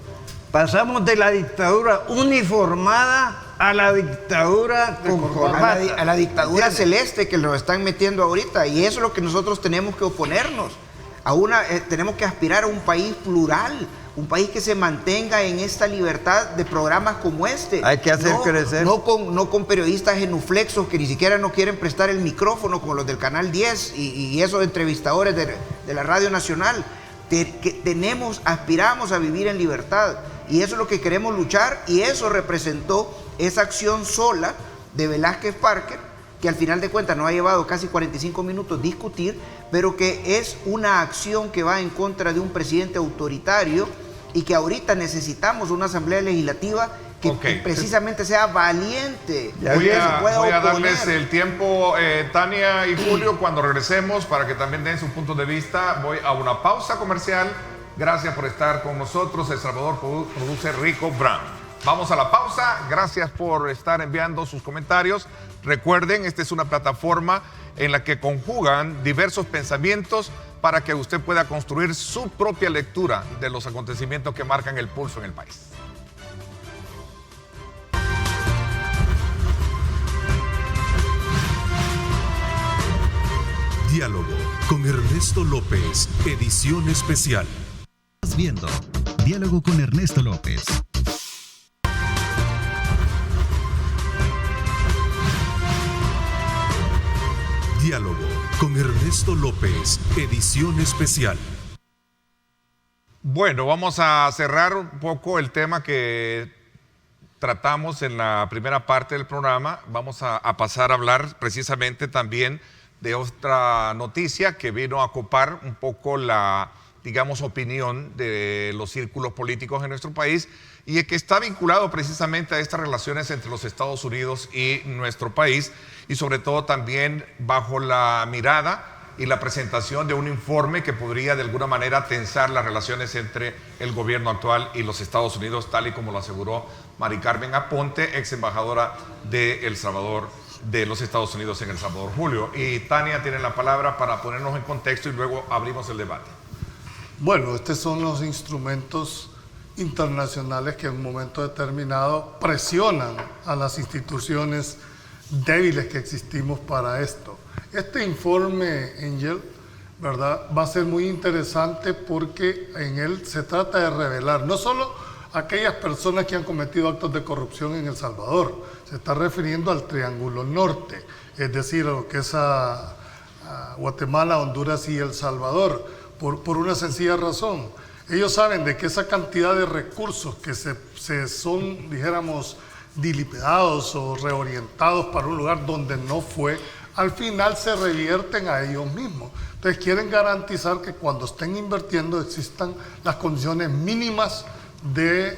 Pasamos de la dictadura uniformada a la dictadura con corbata. A la dictadura celeste que nos están metiendo ahorita, y eso es lo que nosotros tenemos que oponernos. Tenemos que aspirar a un país plural, un país que se mantenga en esta libertad de programas como este. Hay que hacer crecer. No con periodistas genuflexos que ni siquiera nos quieren prestar el micrófono, como los del Canal 10 y esos entrevistadores de la Radio Nacional. Aspiramos a vivir en libertad, y eso es lo que queremos luchar, y eso representó esa acción sola de Velázquez Parker, que al final de cuentas nos ha llevado casi 45 minutos discutir, pero que es una acción que va en contra de un presidente autoritario, y que ahorita necesitamos una asamblea legislativa que precisamente sea valiente. Voy a darles el tiempo, Tania y Julio, cuando regresemos, para que también den su punto de vista. Voy a una pausa comercial. Gracias por estar con nosotros. El Salvador produce Rico Brown. Vamos a la pausa. Gracias por estar enviando sus comentarios. Recuerden, esta es una plataforma en la que conjugan diversos pensamientos para que usted pueda construir su propia lectura de los acontecimientos que marcan el pulso en el país. Diálogo con Ernesto López, edición especial. Estás viendo Diálogo con Ernesto López. Diálogo con Ernesto López, edición especial. Bueno, vamos a cerrar un poco el tema que tratamos en la primera parte del programa. Vamos a pasar a hablar precisamente también de otra noticia que vino a copar un poco la, digamos, opinión de los círculos políticos en nuestro país, y que está vinculado precisamente a estas relaciones entre los Estados Unidos y nuestro país, y sobre todo también bajo la mirada y la presentación de un informe que podría de alguna manera tensar las relaciones entre el gobierno actual y los Estados Unidos, tal y como lo aseguró Mari Carmen Aponte, ex embajadora de El Salvador, de los Estados Unidos en El Salvador. Julio y Tania tienen la palabra para ponernos en contexto y luego abrimos el debate. Bueno, estos son los instrumentos internacionales que en un momento determinado presionan a las instituciones débiles que existimos para esto. Este informe, Angel, ¿verdad?, va a ser muy interesante porque en él se trata de revelar no solo aquellas personas que han cometido actos de corrupción en El Salvador, se está refiriendo al Triángulo Norte, es decir, a lo que es a Guatemala, Honduras y El Salvador, por una sencilla razón. Ellos saben de que esa cantidad de recursos que se son, dijéramos, dilapidados o reorientados para un lugar donde no fue, al final se revierten a ellos mismos. Entonces quieren garantizar que cuando estén invirtiendo existan las condiciones mínimas de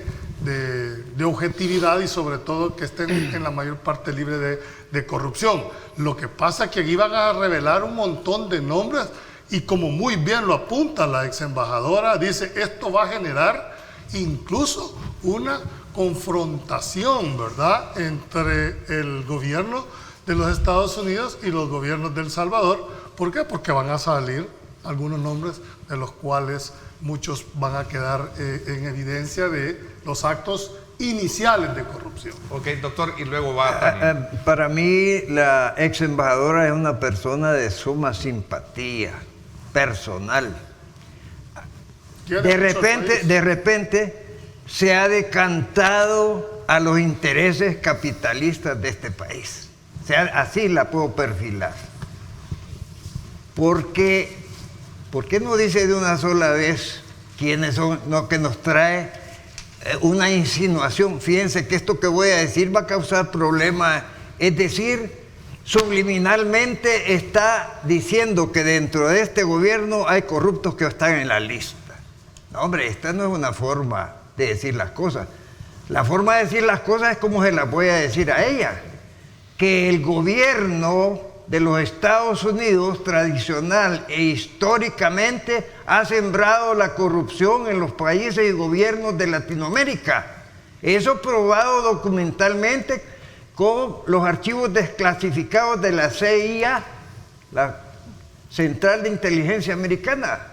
objetividad, y sobre todo que estén en la mayor parte libre de corrupción. Lo que pasa es que aquí van a revelar un montón de nombres, y como muy bien lo apunta la ex embajadora, dice, esto va a generar incluso una confrontación, ¿verdad?, entre el gobierno de los Estados Unidos y los gobiernos de El Salvador. ¿Por qué? Porque van a salir algunos nombres de los cuales muchos van a quedar en evidencia de los actos iniciales de corrupción. Ok, doctor, y luego va Tania. Para mí, la ex embajadora es una persona de suma simpatía personal. De repente se ha decantado a los intereses capitalistas de este país. O sea, así la puedo perfilar. Porque, ¿por qué no dice de una sola vez quiénes son lo que nos trae una insinuación? Fíjense que esto que voy a decir va a causar problemas. Es decir, subliminalmente está diciendo que dentro de este gobierno hay corruptos que están en la lista. No, hombre, esta no es una forma de decir las cosas. La forma de decir las cosas es como se las voy a decir a ella. Que el gobierno de los Estados Unidos tradicional e históricamente ha sembrado la corrupción en los países y gobiernos de Latinoamérica. Eso probado documentalmente con los archivos desclasificados de la CIA, la Central de Inteligencia Americana.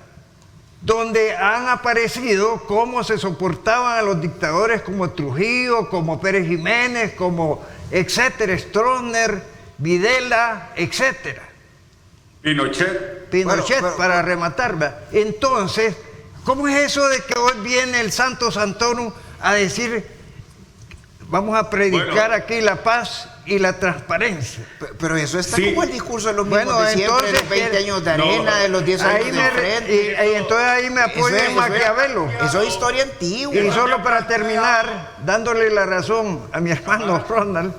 donde han aparecido cómo se soportaban a los dictadores como Trujillo, como Pérez Jiménez, como etcétera, Stroessner, Videla, etcétera. Pinochet, para rematar, ¿verdad? Entonces, ¿cómo es eso de que hoy viene el Santo Santorum a decir, vamos a predicar aquí la paz y la transparencia? Pero eso está Sí. como el discurso de los mismos Bueno, de siempre, de los entonces, 20 años de arena, de los 10 años de frente. y entonces ahí me apoyo en Maquiavelo. Eso es historia antigua. Y solo para terminar, dándole la razón a mi hermano Ronald,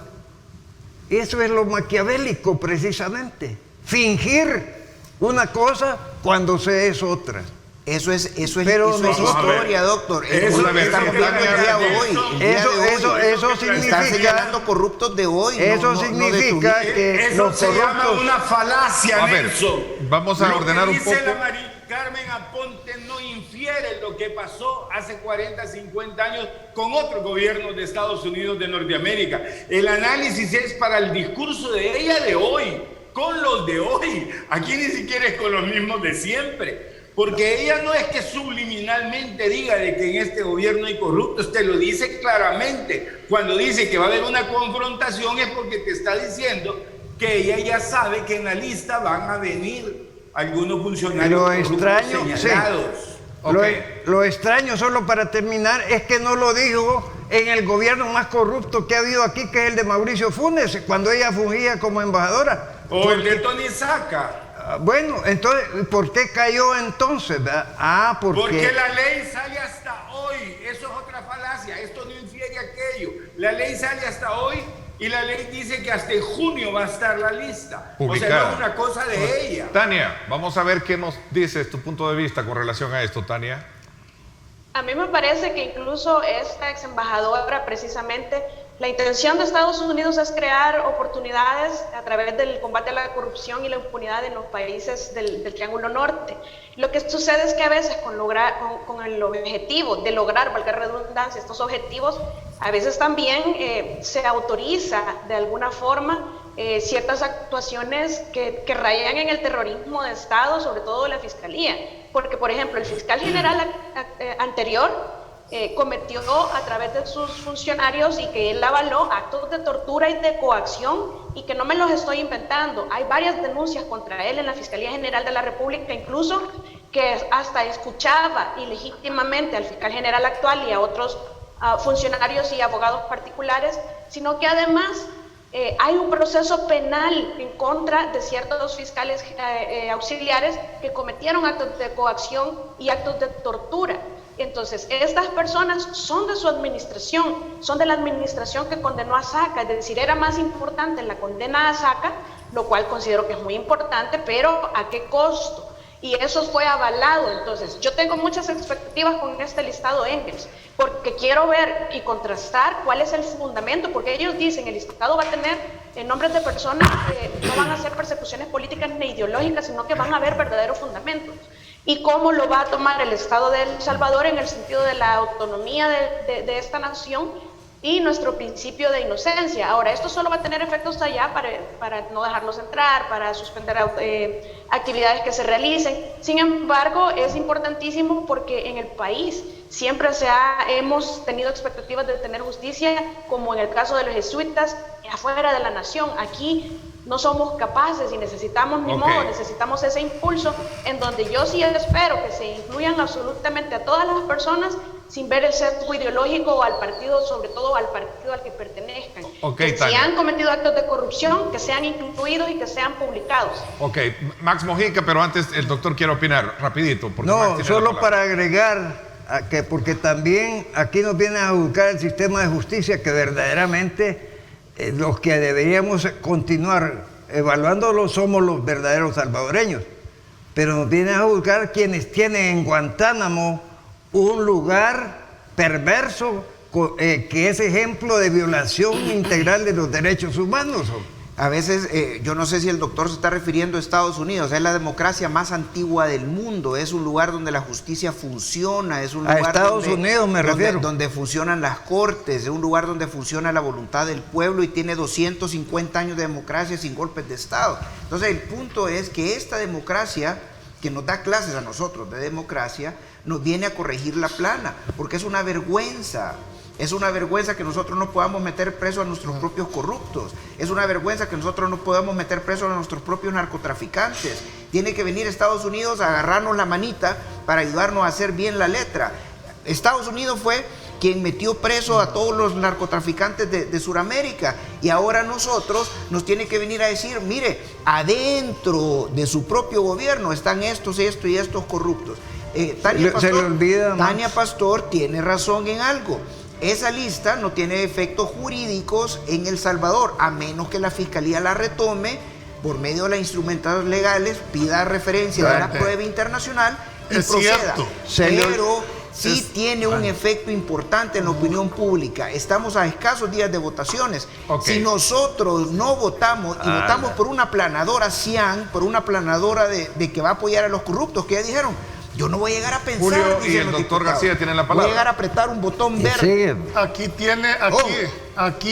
eso es lo maquiavélico precisamente. Fingir una cosa cuando se es otra. Eso es Pero eso es nosotros- historia, doctor. Eso Es lo que es estamos que viendo el día de hoy. El día Eso de hoy. eso Están significa, señalando corruptos de hoy. eso no de significa tu- que eso los se llama corruptos... una falacia, A ver, Nelson. vamos a Lo ordenar que un dice poco. la Mari Carmen Aponte no infiere lo que pasó hace 40, 50 años con otros gobiernos de Estados Unidos de Norteamérica. El análisis es para el discurso de ella de hoy, con los de hoy. Aquí ni siquiera es con los mismos de siempre. Porque ella no es que subliminalmente diga de que en este gobierno hay corruptos, te lo dice claramente. Cuando dice que va a haber una confrontación es porque te está diciendo que ella ya sabe que en la lista van a venir algunos funcionarios Lo corruptos extraño, sí. señalados. Lo extraño, solo para terminar, es que no lo dijo en el gobierno más corrupto que ha habido aquí, que es el de Mauricio Funes, cuando ella fungía como embajadora. O el de Tony Saca. Bueno, entonces, ¿por qué cayó entonces? ¿Verdad? Porque la ley sale hasta hoy. Eso es otra falacia. Esto no infiere aquello. La ley sale hasta hoy y la ley dice que hasta junio va a estar la lista. Publicada. O sea, no es una cosa de ella. Tania, vamos a ver qué nos dices tu punto de vista con relación a esto, Tania. A mí me parece que incluso esta ex embajadora, precisamente, la intención de Estados Unidos es crear oportunidades a través del combate a la corrupción y la impunidad en los países del Triángulo Norte. Lo que sucede es que a veces con el objetivo de lograr, valga redundancia, estos objetivos, a veces también se autoriza de alguna forma ciertas actuaciones que rayan en el terrorismo de Estado, sobre todo de la Fiscalía. Porque, por ejemplo, el fiscal general anterior cometió a través de sus funcionarios y que él avaló actos de tortura y de coacción, y que no me los estoy inventando. Hay varias denuncias contra él en la Fiscalía General de la República, incluso que hasta escuchaba ilegítimamente al fiscal general actual y a otros funcionarios y abogados particulares, sino que además hay un proceso penal en contra de ciertos fiscales auxiliares que cometieron actos de coacción y actos de tortura. Entonces, estas personas son de su administración, son de la administración que condenó a Saca, es decir, era más importante la condena a Saca, lo cual considero que es muy importante, pero ¿a qué costo? Y eso fue avalado. Entonces, yo tengo muchas expectativas con este listado Engels, porque quiero ver y contrastar cuál es el fundamento, porque ellos dicen el listado va a tener nombres de personas que no van a ser persecuciones políticas ni ideológicas, sino que van a haber verdaderos fundamentos. Y cómo lo va a tomar el Estado de El Salvador en el sentido de la autonomía de esta nación y nuestro principio de inocencia. Ahora, esto solo va a tener efectos allá para no dejarlos entrar, para suspender actividades que se realicen. Sin embargo, es importantísimo porque en el país siempre hemos tenido expectativas de tener justicia, como en el caso de los jesuitas, afuera de la nación. Aquí no somos capaces y necesitamos, ni modo, necesitamos ese impulso en donde yo sí espero que se incluyan absolutamente a todas las personas sin ver el sesgo ideológico o al partido, sobre todo al partido al que pertenezcan. Que si han cometido actos de corrupción, que sean incluidos y que sean publicados. Ok, Max Mojica, pero antes el doctor quiere opinar, rapidito. Porque Max No, tiene solo la palabra. para agregar, que porque también aquí nos vienen a buscar el sistema de justicia, que verdaderamente los que deberíamos continuar evaluándolo somos los verdaderos salvadoreños, pero nos vienen a buscar quienes tienen en Guantánamo un lugar perverso que es ejemplo de violación integral de los derechos humanos. A veces, yo no sé si el doctor se está refiriendo a Estados Unidos, es la democracia más antigua del mundo, es un lugar donde la justicia funciona, es un lugar a Estados Unidos me refiero. Donde funcionan las cortes, es un lugar donde funciona la voluntad del pueblo y tiene 250 años de democracia sin golpes de Estado. Entonces el punto es que esta democracia que nos da clases a nosotros de democracia, nos viene a corregir la plana, porque es una vergüenza. Es una vergüenza que nosotros no podamos meter preso a nuestros propios corruptos. Es una vergüenza que nosotros no podamos meter preso a nuestros propios narcotraficantes. Tiene que venir Estados Unidos a agarrarnos la manita para ayudarnos a hacer bien la letra. Estados Unidos fue quien metió preso a todos los narcotraficantes de Sudamérica, y ahora nosotros nos tiene que venir a decir, mire, adentro de su propio gobierno están estos y estos corruptos. Tania Pastor tiene razón en algo. Esa lista no tiene efectos jurídicos en El Salvador, a menos que la Fiscalía la retome por medio de los instrumentos legales, pida referencia de la prueba internacional y proceda. Pero sí tiene un efecto importante en la opinión pública. Estamos a escasos días de votaciones. Si nosotros no votamos y votamos por una planadora CIAN, por una planadora de que va a apoyar a los corruptos, que ya dijeron, yo no voy a llegar a pensar. Julio y el doctor García tienen la palabra. Voy a llegar a apretar un botón verde. Aquí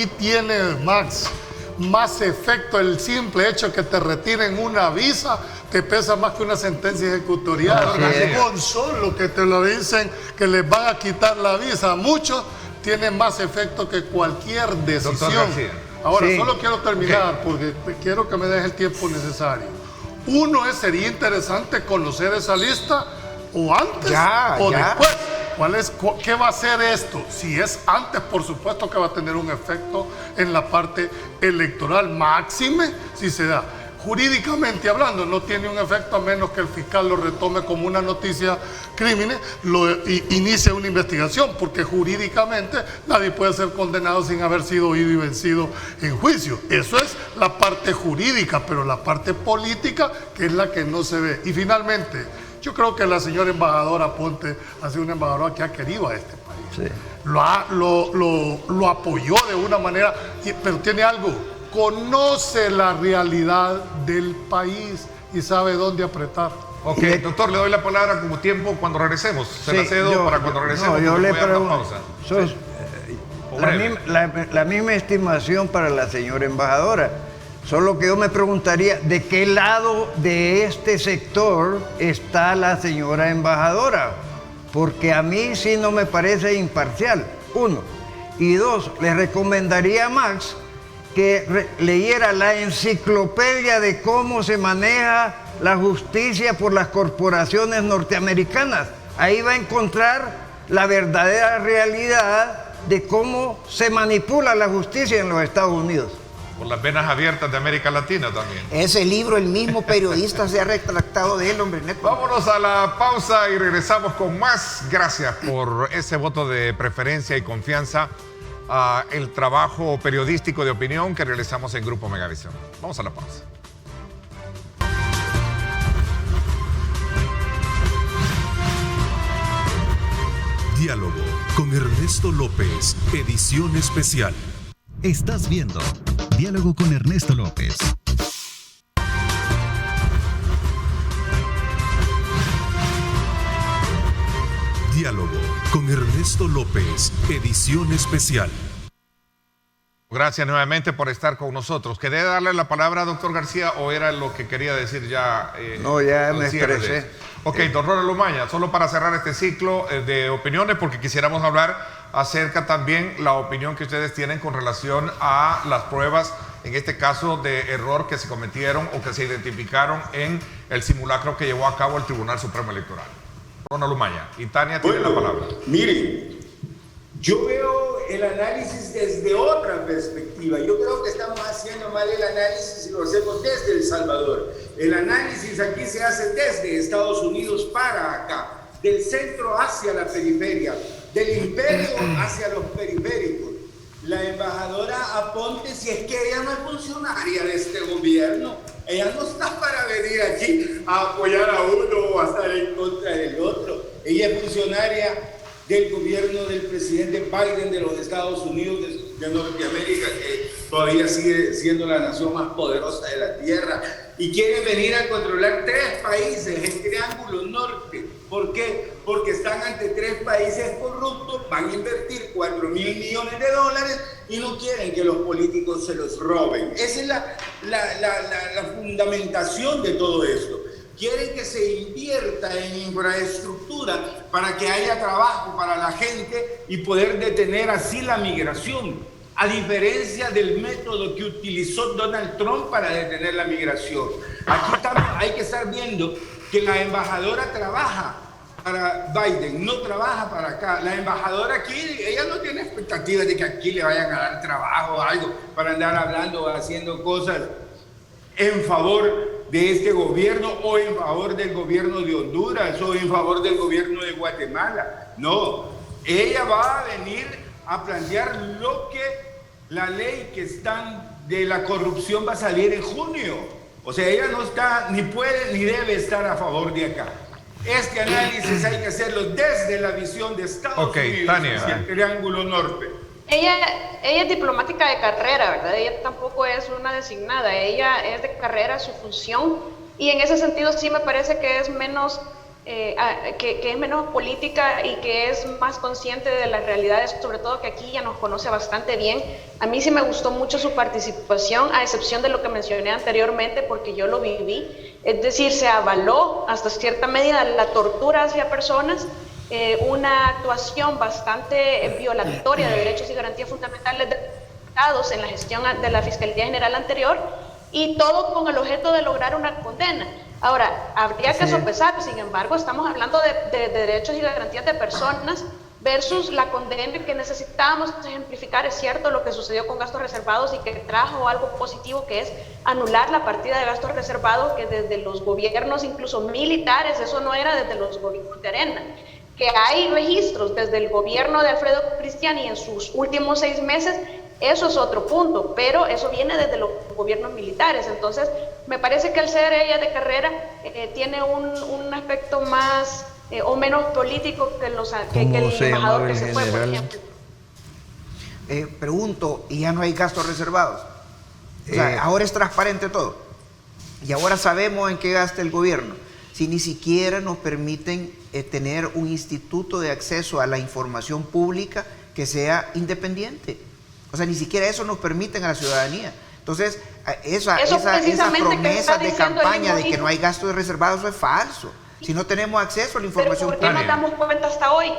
tiene Max más efecto el simple hecho que te retiren una visa, te pesa más que una sentencia ejecutorial. Con solo que te lo dicen que les van a quitar la visa a muchos, tiene más efecto que cualquier decisión. Ahora, solo quiero terminar porque quiero que me deje el tiempo necesario. Uno sería interesante conocer esa lista o antes o después. ¿Qué va a hacer esto? Si es antes, por supuesto que va a tener un efecto en la parte electoral, máxime si se da. Jurídicamente hablando, no tiene un efecto a menos que el fiscal lo retome como una noticia crímenes, inicie una investigación, porque jurídicamente nadie puede ser condenado sin haber sido oído y vencido en juicio. Eso es la parte jurídica, pero la parte política, que es la que no se ve. Y finalmente, yo creo que la señora embajadora Ponte ha sido una embajadora que ha querido a este país. Lo apoyó de una manera, pero tiene algo. Conoce la realidad del país y sabe dónde apretar. Ok, doctor, le doy la palabra como tiempo cuando regresemos. Se la cedo para cuando regresemos. Yo le pregunto. La misma estimación para la señora embajadora. Solo que yo me preguntaría, ¿de qué lado de este sector está la señora embajadora? Porque a mí sí no me parece imparcial, uno. Y dos, le recomendaría a Max que leyera la enciclopedia de cómo se maneja la justicia por las corporaciones norteamericanas. Ahí va a encontrar la verdadera realidad de cómo se manipula la justicia en los Estados Unidos. Por las venas abiertas de América Latina también. Ese libro, el mismo periodista se ha retractado de él, hombre. Neto. Vámonos a la pausa y regresamos con más. Gracias por ese voto de preferencia y confianza a el trabajo periodístico de opinión que realizamos en Grupo Megavisión. Vamos a la pausa. Diálogo con Ernesto López, edición especial. Estás viendo Diálogo con Ernesto López. Diálogo con Ernesto López, edición especial. Gracias nuevamente por estar con nosotros. ¿Quería darle la palabra a doctor García o era lo que quería decir ya? No, ya me expresé. Ok, don Ronald Umaña, solo para cerrar este ciclo de opiniones, porque quisiéramos hablar acerca también la opinión que ustedes tienen con relación a las pruebas, en este caso de error que se cometieron o que se identificaron en el simulacro que llevó a cabo el Tribunal Supremo Electoral. Ronald Umaña, y Tania tiene la palabra. Miren, yo veo el análisis desde otra perspectiva. Yo creo que estamos haciendo mal el análisis y lo hacemos desde El Salvador. El análisis aquí se hace desde Estados Unidos para acá, del centro hacia la periferia, del imperio hacia los periféricos. La embajadora Aponte, si es que ella no es funcionaria de este gobierno, ella no está para venir aquí a apoyar a uno o a estar en contra del otro. Ella es funcionaria del gobierno del presidente Biden de los Estados Unidos de Norteamérica, que todavía sigue siendo la nación más poderosa de la tierra, y quiere venir a controlar 3 países, el Triángulo Norte. ¿Por qué? Porque están ante 3 países corruptos, van a invertir $4.000 millones y no quieren que los políticos se los roben. Esa es la fundamentación de todo esto. quieren que se invierta en infraestructura para que haya trabajo para la gente y poder detener así la migración, a diferencia del método que utilizó Donald Trump para detener la migración. Aquí hay que estar viendo que la embajadora trabaja para Biden, no trabaja para acá. La embajadora aquí, ella no tiene expectativas de que aquí le vayan a dar trabajo o algo para andar hablando o haciendo cosas en favor de este gobierno o en favor del gobierno de Honduras o en favor del gobierno de Guatemala. No, ella va a venir a plantear lo que la ley que están de la corrupción va a salir en junio. O sea, ella no está, ni puede, ni debe estar a favor de acá. Este análisis hay que hacerlo desde la visión de Estados Unidos hacia el Triángulo Norte. Ella es diplomática de carrera, ¿verdad? Ella tampoco es una designada, ella es de carrera su función, y en ese sentido sí me parece que es menos, que es menos política y que es más consciente de las realidades, sobre todo que aquí ya nos conoce bastante bien. A mí sí me gustó mucho su participación, a excepción de lo que mencioné anteriormente, porque yo lo viví. Es decir, se avaló hasta cierta medida la tortura hacia personas, una actuación bastante violatoria de derechos y garantías fundamentales de Estados en la gestión de la Fiscalía General anterior, y todo con el objeto de lograr una condena. Ahora, habría que sopesar, sin embargo, estamos hablando de derechos y garantías de personas versus la condena que necesitábamos ejemplificar. Es cierto lo que sucedió con gastos reservados y que trajo algo positivo, que es anular la partida de gastos reservados, que desde los gobiernos, incluso militares, eso no era desde los gobiernos de Arena. Que hay registros desde el gobierno de Alfredo Cristiani en sus últimos 6 meses, eso es otro punto, pero eso viene desde los gobiernos militares. Entonces, me parece que al ser ella de carrera, tiene un aspecto más o menos político que el embajador que se fue, por ejemplo. Pregunto, ¿y ya no hay gastos reservados? O sea, ahora es transparente todo. Y ahora sabemos en qué gasta el gobierno. Si ni siquiera nos permiten tener un instituto de acceso a la información pública que sea independiente. O sea, ni siquiera eso nos permiten a la ciudadanía. Entonces, esa promesa de campaña de que no hay gastos reservados, eso es falso. Si no tenemos acceso a la información pública. ¿Por qué nos damos cuenta hasta hoy?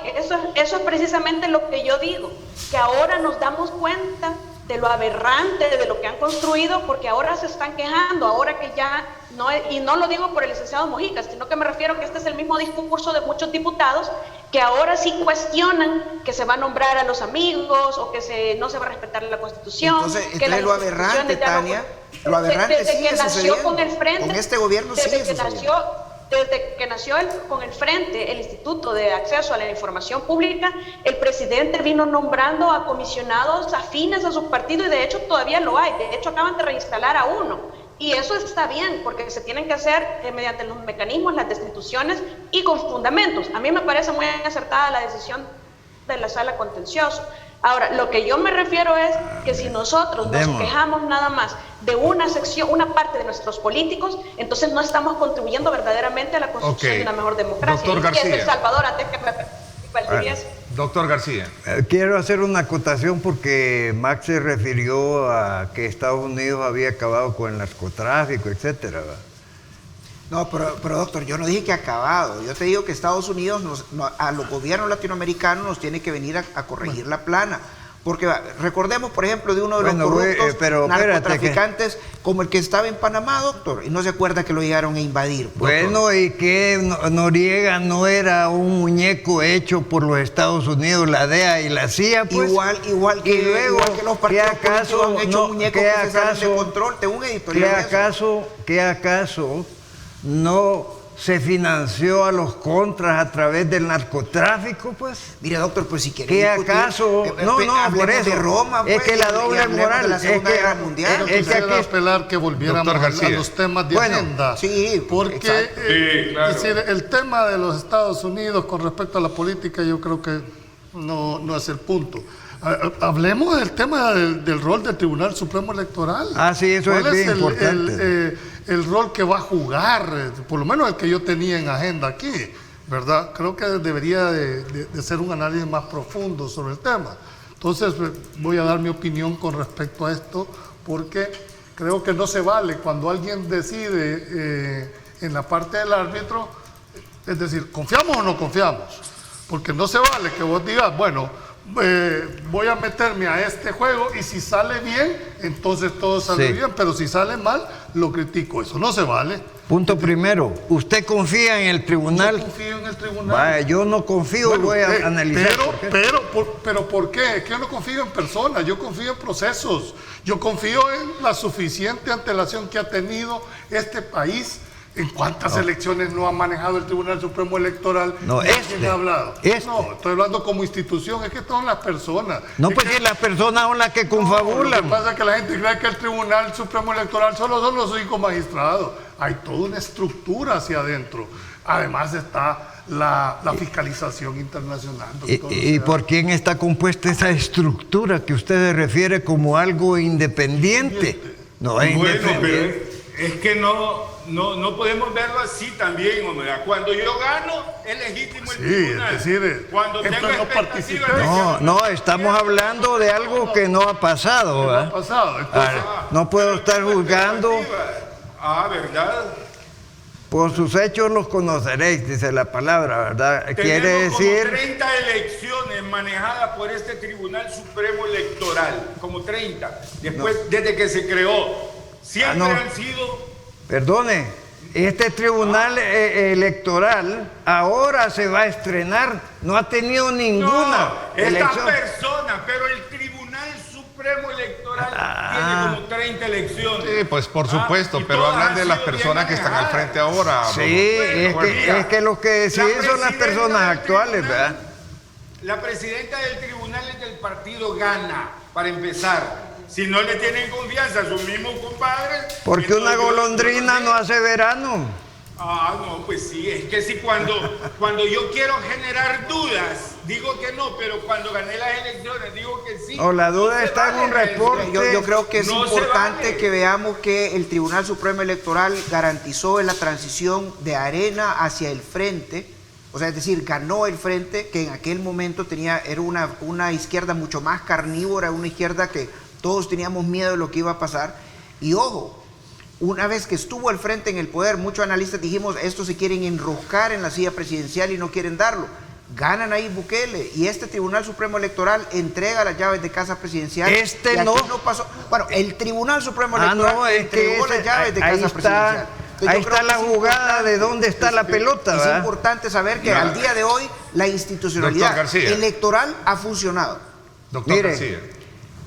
Eso es precisamente lo que yo digo, que ahora nos damos cuenta de lo aberrante de lo que han construido, porque ahora se están quejando, ahora que ya no, y no lo digo por el licenciado Mojica, sino que me refiero que este es el mismo discurso de muchos diputados que ahora sí cuestionan que se va a nombrar a los amigos o que no se va a respetar la Constitución. Entonces lo aberrante, Tania, lo aberrante sigue sucediendo. Con este gobierno sigue sucediendo. Desde que nació con el Frente, el Instituto de Acceso a la Información Pública, el presidente vino nombrando a comisionados afines a su partido, y de hecho todavía lo hay. De hecho acaban de reinstalar a uno. Y eso está bien, porque se tienen que hacer mediante los mecanismos, las destituciones y con fundamentos. A mí me parece muy acertada la decisión de la Sala Contencioso. Ahora, lo que yo me refiero es que si nosotros nos quejamos nada más de una sección, una parte de nuestros políticos, entonces no estamos contribuyendo verdaderamente a la construcción de una mejor democracia. Doctor García. El Salvador, antes que me Doctor García. Quiero hacer una acotación porque Max se refirió a que Estados Unidos había acabado con el narcotráfico, etcétera. No, pero doctor, yo no dije que ha acabado. Yo te digo que Estados Unidos, a los gobiernos latinoamericanos nos tiene que venir a corregir la plana. Porque recordemos, por ejemplo, de uno de los corruptos narcotraficantes como el que estaba en Panamá, doctor, y no se acuerda que lo llegaron a invadir. Bueno, y que Noriega no era un muñeco hecho por los Estados Unidos, la DEA y la CIA, pues. Igual que los partidos políticos han hecho muñecos que se salen de control. Tengo un editorial. ¿Qué acaso no se financió a los contras a través del narcotráfico, pues? Mire, doctor, pues si quiere ¿qué acaso? No, por eso. De Roma, pues, es que la doble moral. De la Segunda Guerra Mundial. Es que aquí apelar que volviéramos a los temas de agenda. Sí, porque decir, el tema de los Estados Unidos con respecto a la política, yo creo que no es el punto. Hablemos del tema del rol del Tribunal Supremo Electoral. Sí, eso es bien importante. El rol que va a jugar, por lo menos el que yo tenía en agenda aquí, ¿verdad? Creo que debería de ser un análisis más profundo sobre el tema. Entonces, voy a dar mi opinión con respecto a esto, porque creo que no se vale cuando alguien decide en la parte del árbitro, es decir, ¿confiamos o no confiamos? Porque no se vale que vos digas, bueno, voy a meterme a este juego y si sale bien, entonces todo sale bien, pero si sale mal, lo critico. Eso no se vale. Punto primero, ¿usted confía en el tribunal? Yo confío en el tribunal. Vaya, yo no confío, Bueno, voy a analizar. Pero ¿por qué? Es que yo no confío en personas, yo confío en procesos. Yo confío en la suficiente antelación que ha tenido este país. ¿En cuántas elecciones no ha manejado el Tribunal Supremo Electoral? No, ¿Quién ha hablado? No, estoy hablando como institución, es que son las personas. No, pues que las personas son las que confabulan. Lo que pasa es que la gente cree que el Tribunal Supremo Electoral solo son los 5 magistrados. Hay toda una estructura hacia adentro. Además está la fiscalización internacional. ¿Y por quién está compuesta esa estructura que usted se refiere como algo independiente? No es independiente. Pero es que no podemos verlo así también, hombre. Cuando yo gano, es legítimo el tribunal. Es decir, cuando tengo expectativas no, estamos hablando de algo que no ha pasado. No ha pasado. Entonces, no puedo estar juzgando. ¿Verdad? Por sus hechos los conoceréis, dice la palabra, ¿verdad? Quiere decir... Como 30 elecciones manejadas por este Tribunal Supremo Electoral, como 30. Después, desde que se creó, siempre han sido... Perdone, este Tribunal Electoral ahora se va a estrenar, no ha tenido ninguna elección. Persona, pero el Tribunal Supremo Electoral tiene como 30 elecciones. Sí, pues por supuesto, pero hablan de las personas que están al frente ahora. Sí, es que los que deciden son las personas actuales, ¿verdad? La presidenta del tribunal es del partido Gana, para empezar. Si no le tienen confianza a sus mismos compadres... Porque una golondrina no hace verano. No, pues sí, es que si cuando yo quiero generar dudas, digo que no, pero cuando gané las elecciones, digo que sí. La duda está en un reporte. Yo creo que es importante que veamos que el Tribunal Supremo Electoral garantizó en la transición de Arena hacia el frente, o sea, es decir, ganó el frente, que en aquel momento era una izquierda mucho más carnívora, una izquierda que todos teníamos miedo de lo que iba a pasar. Y ojo, una vez que estuvo al frente en el poder, muchos analistas dijimos, estos se quieren enroscar en la silla presidencial y no quieren darlo. Ganan ahí Bukele y este Tribunal Supremo Electoral entrega las llaves de casa presidencial. No pasó. Bueno, el Tribunal Supremo Electoral entregó las llaves de casa presidencial. Ahí está la jugada de dónde está la pelota. Es importante saber que al día de hoy la institucionalidad electoral ha funcionado. Doctor García.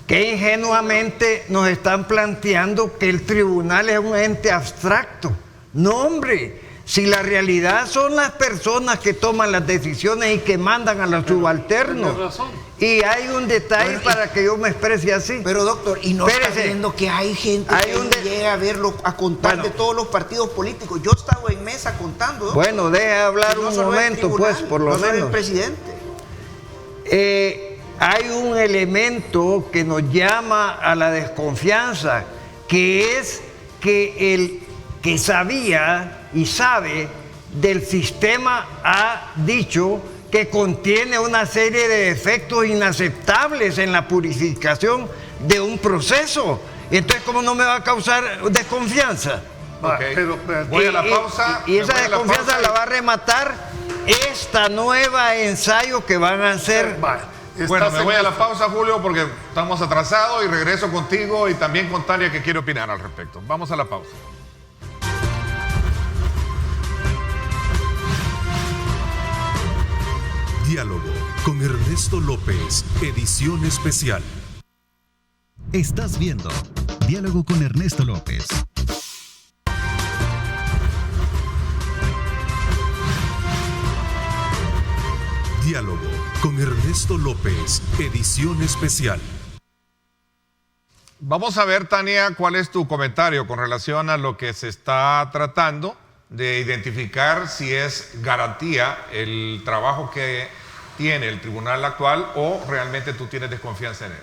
Que ingenuamente nos están planteando que el tribunal es un ente abstracto. No, hombre, si la realidad son las personas que toman las decisiones y que mandan a los subalternos. Y hay un detalle para que yo me exprese así. Pero doctor, y no está viendo que hay gente que llega a verlo, a contar de todos los partidos políticos. Yo estaba en mesa contando. Doctor. Bueno, deje hablar un momento, pues, por lo menos. El presidente. Hay un elemento que nos llama a la desconfianza, que es que el que sabía y sabe del sistema ha dicho que contiene una serie de defectos inaceptables en la purificación de un proceso. Entonces, ¿cómo no me va a causar desconfianza? Voy a la pausa. Y esa desconfianza la va a rematar esta nueva ensayo que van a hacer. Bueno, me voy a la pausa, Julio, porque estamos atrasados y regreso contigo y también con Tania, que quiere opinar al respecto. Vamos a la pausa. Diálogo con Ernesto López, edición especial. Estás viendo Diálogo con Ernesto López. Diálogo con Ernesto López, edición especial. Vamos a ver, Tania, cuál es tu comentario con relación a lo que se está tratando de identificar si es garantía el trabajo que tiene el tribunal actual o realmente tú tienes desconfianza en él.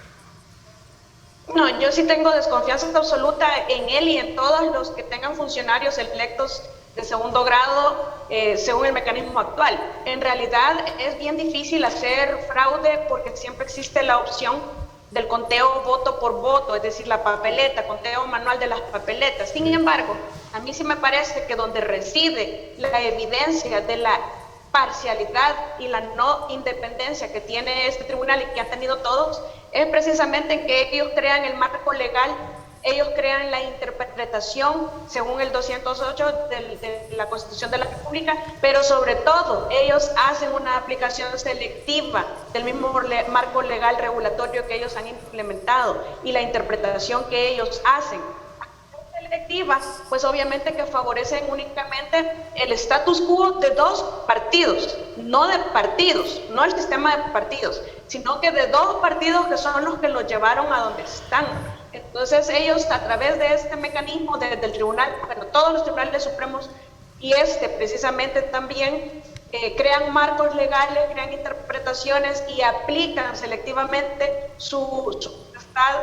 No, yo sí tengo desconfianza absoluta en él y en todos los que tengan funcionarios electos de segundo grado según el mecanismo actual. En realidad es bien difícil hacer fraude porque siempre existe la opción del conteo voto por voto, es decir, la papeleta, conteo manual de las papeletas. Sin embargo, A mí sí me parece que donde reside la evidencia de la parcialidad y la no independencia que tiene este tribunal y que han tenido todos, es precisamente en que ellos crean el marco legal, ellos crean la interpretación según el 208 de la Constitución de la República, pero sobre todo ellos hacen una aplicación selectiva del mismo marco legal regulatorio que ellos han implementado y la interpretación que ellos hacen. Selectivas, pues obviamente que favorecen únicamente el status quo de dos partidos, no de partidos, no el sistema de partidos, sino que de dos partidos que son los que los llevaron a donde están. Entonces ellos a través de este mecanismo desde el tribunal, bueno, todos los tribunales supremos y precisamente también crean marcos legales, crean interpretaciones y aplican selectivamente su potestad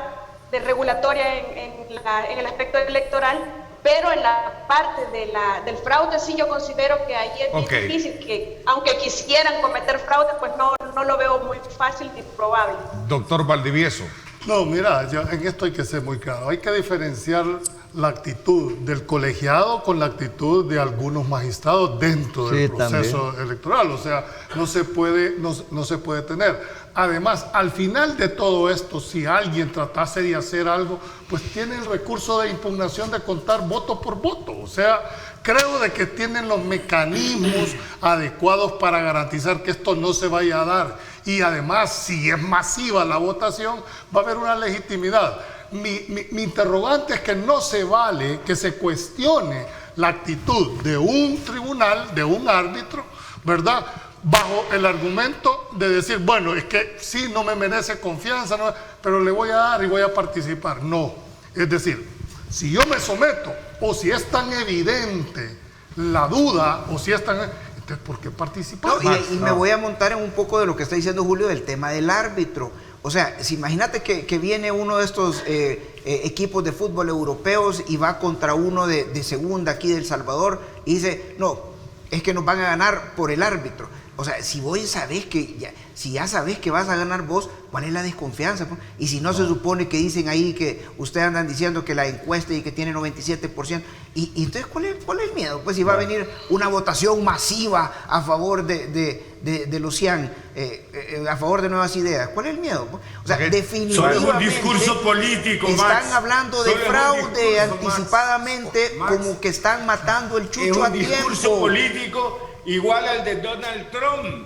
de regulatoria en el aspecto electoral, pero en la parte del fraude sí yo considero que ahí es difícil, que aunque quisieran cometer fraude, pues no lo veo muy fácil ni probable. Doctor Valdivieso. No, mira, en esto hay que ser muy claro. Hay que diferenciar la actitud del colegiado con la actitud de algunos magistrados dentro del proceso electoral. O sea, no se puede tener. Además, al final de todo esto, si alguien tratase de hacer algo, pues tiene el recurso de impugnación de contar voto por voto. O sea, creo de que tienen los mecanismos adecuados para garantizar que esto no se vaya a dar. Y además, si es masiva la votación, va a haber una legitimidad. Mi interrogante es que no se vale que se cuestione la actitud de un tribunal, de un árbitro, ¿verdad?, bajo el argumento de decir, bueno, es que sí, no me merece confianza, no, pero le voy a dar y voy a participar. No, es decir, si yo me someto o si es tan evidente la duda o si es tan... entonces, ¿por qué participar? No, me voy a montar en un poco de lo que está diciendo Julio del tema del árbitro. O sea, si imagínate que viene uno de estos equipos de fútbol europeos y va contra uno de segunda aquí de El Salvador y dice, no, es que nos van a ganar por el árbitro. O sea, si vos sabés si ya sabés que vas a ganar vos, ¿cuál es la desconfianza? Y si no se supone que dicen ahí que ustedes andan diciendo que la encuesta y que tiene 97%, y entonces ¿cuál es el miedo? Pues si va a venir una votación masiva a favor de Lucián, a favor de Nuevas Ideas, ¿cuál es el miedo? O sea, definitivamente solo es un discurso político, están Max. hablando de fraude anticipadamente, Max, como que están matando el chucho a tiempo. Es un discurso político igual al de Donald Trump,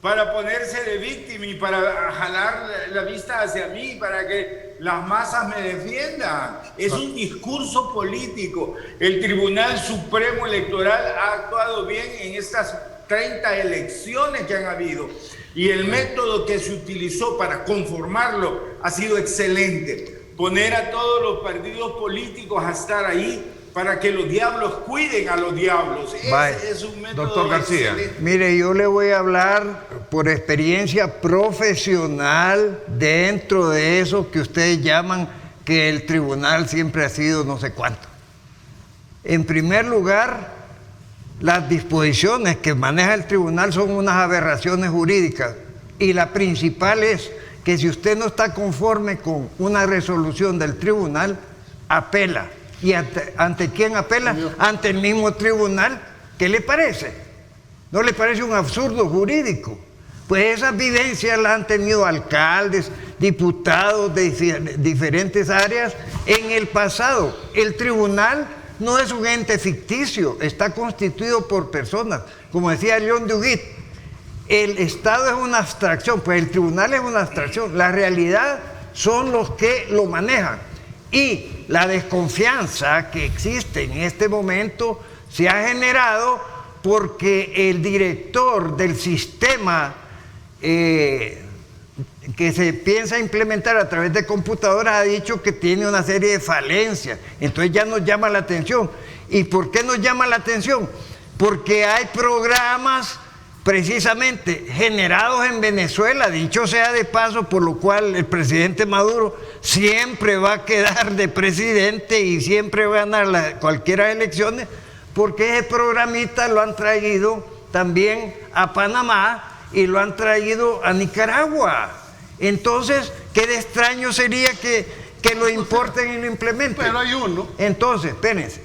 para ponerse de víctima y para jalar la vista hacia mí, para que las masas me defiendan. Es un discurso político. El Tribunal Supremo Electoral ha actuado bien en estas 30 elecciones que han habido, y el método que se utilizó para conformarlo ha sido excelente. Poner a todos los partidos políticos a estar ahí para que los diablos cuiden a los diablos. Ese es un método. Doctor García. Excelente. Mire, yo le voy a hablar por experiencia profesional dentro de eso que ustedes llaman que el tribunal siempre ha sido no sé cuánto. En primer lugar, las disposiciones que maneja el tribunal son unas aberraciones jurídicas, y la principal es que si usted no está conforme con una resolución del tribunal, apela. ¿Y ante quién apela? Ante el mismo tribunal. ¿Qué le parece? ¿No le parece un absurdo jurídico? Pues esas vivencias las han tenido alcaldes, diputados de diferentes áreas en el pasado. El tribunal no es un ente ficticio, está constituido por personas. Como decía León Duguit, el Estado es una abstracción, pues el tribunal es una abstracción. La realidad son los que lo manejan. Y la desconfianza que existe en este momento se ha generado porque el director del sistema que se piensa implementar a través de computadoras ha dicho que tiene una serie de falencias. Entonces ya nos llama la atención. ¿Y por qué nos llama la atención? Porque hay programas precisamente generados en Venezuela, dicho sea de paso, por lo cual el presidente Maduro siempre va a quedar de presidente y siempre va a ganar cualquiera elecciones, porque ese programita lo han traído también a Panamá y lo han traído a Nicaragua. Entonces, qué de extraño sería que lo importen y lo implementen. Pero hay uno. Entonces, espérense,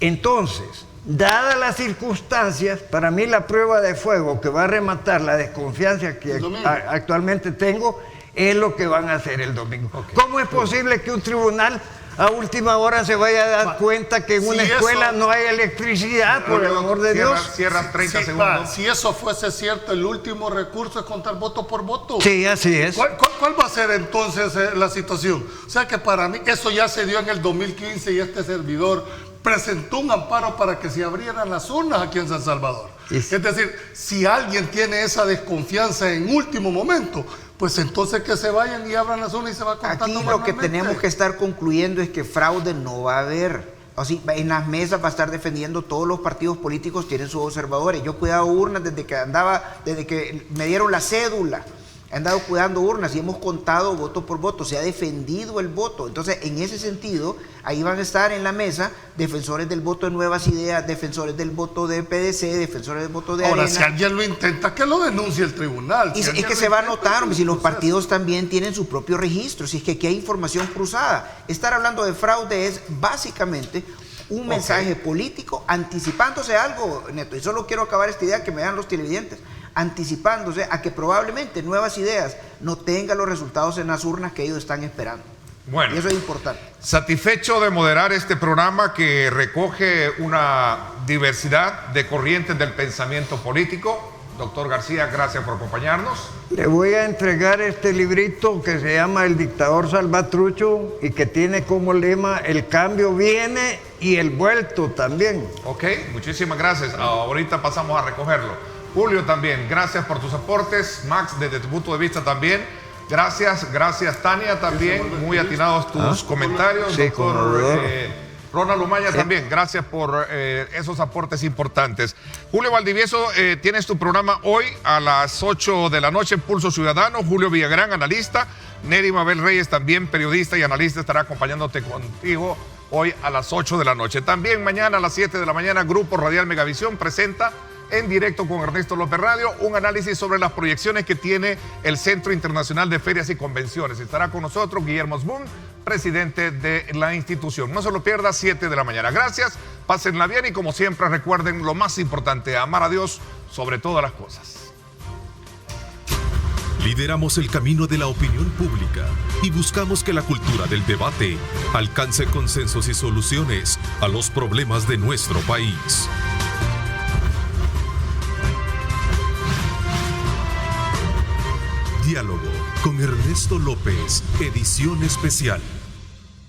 Entonces, dadas las circunstancias, para mí la prueba de fuego que va a rematar la desconfianza que actualmente tengo es lo que van a hacer el domingo. Okay. ¿Cómo es posible que un tribunal a última hora se vaya a dar cuenta que en una escuela no hay electricidad, por el amor de Dios? Cierran 30 segundos. Si eso fuese cierto, el último recurso es contar voto por voto. Sí, así es. ¿Cuál va a ser entonces la situación? O sea que para mí eso ya se dio en el 2015 y este servidor presentó un amparo para que se abrieran las urnas aquí en San Salvador. Es decir, si alguien tiene esa desconfianza en último momento, pues entonces que se vayan y abran las urnas y se va contando. Aquí lo que tenemos que estar concluyendo es que fraude no va a haber. O sea, en las mesas va a estar defendiendo, todos los partidos políticos tienen sus observadores. Yo he cuidado urnas desde que me dieron la cédula. He andado cuidando urnas y hemos contado voto por voto, se ha defendido el voto. Entonces, en ese sentido, ahí van a estar en la mesa defensores del voto de Nuevas Ideas, defensores del voto de PDC, defensores del voto de Arena. Ahora, si alguien lo intenta, que lo denuncie el tribunal. Y es que se va a notar, si los partidos también tienen su propio registro, si es que aquí hay información cruzada. Estar hablando de fraude es básicamente un mensaje político anticipándose a algo, Neto. Y solo quiero acabar esta idea que me dan los televidentes. Anticipándose a que probablemente Nuevas Ideas no tenga los resultados en las urnas que ellos están esperando. Bueno, y eso es importante. Satisfecho de moderar este programa que recoge una diversidad de corrientes del pensamiento político. Doctor García, gracias por acompañarnos. Le voy a entregar este librito que se llama El dictador Salvatrucho y que tiene como lema: el cambio viene y el vuelto también. Ok, muchísimas gracias. Ahorita pasamos a recogerlo. Julio también, gracias por tus aportes. Max, desde tu punto de vista también. Gracias Tania también, muy atinados tus comentarios. Sí, doctor Ronald Umaña también, gracias por esos aportes importantes. Julio Valdivieso, tienes tu programa hoy a las 8 de la noche, Pulso Ciudadano. Julio Villagrán, analista. Neri Mabel Reyes, también periodista y analista, estará acompañándote contigo hoy a las 8 de la noche. También mañana a las 7 de la mañana, Grupo Radial Megavisión presenta en directo con Ernesto López Radio un análisis sobre las proyecciones que tiene el Centro Internacional de Ferias y Convenciones. Estará con nosotros Guillermo Osbun, presidente de la institución. No se lo pierda, 7 de la mañana. Gracias, pásenla bien y como siempre recuerden lo más importante, amar a Dios sobre todas las cosas. Lideramos el camino de la opinión pública y buscamos que la cultura del debate alcance consensos y soluciones a los problemas de nuestro país. Diálogo con Ernesto López, edición especial.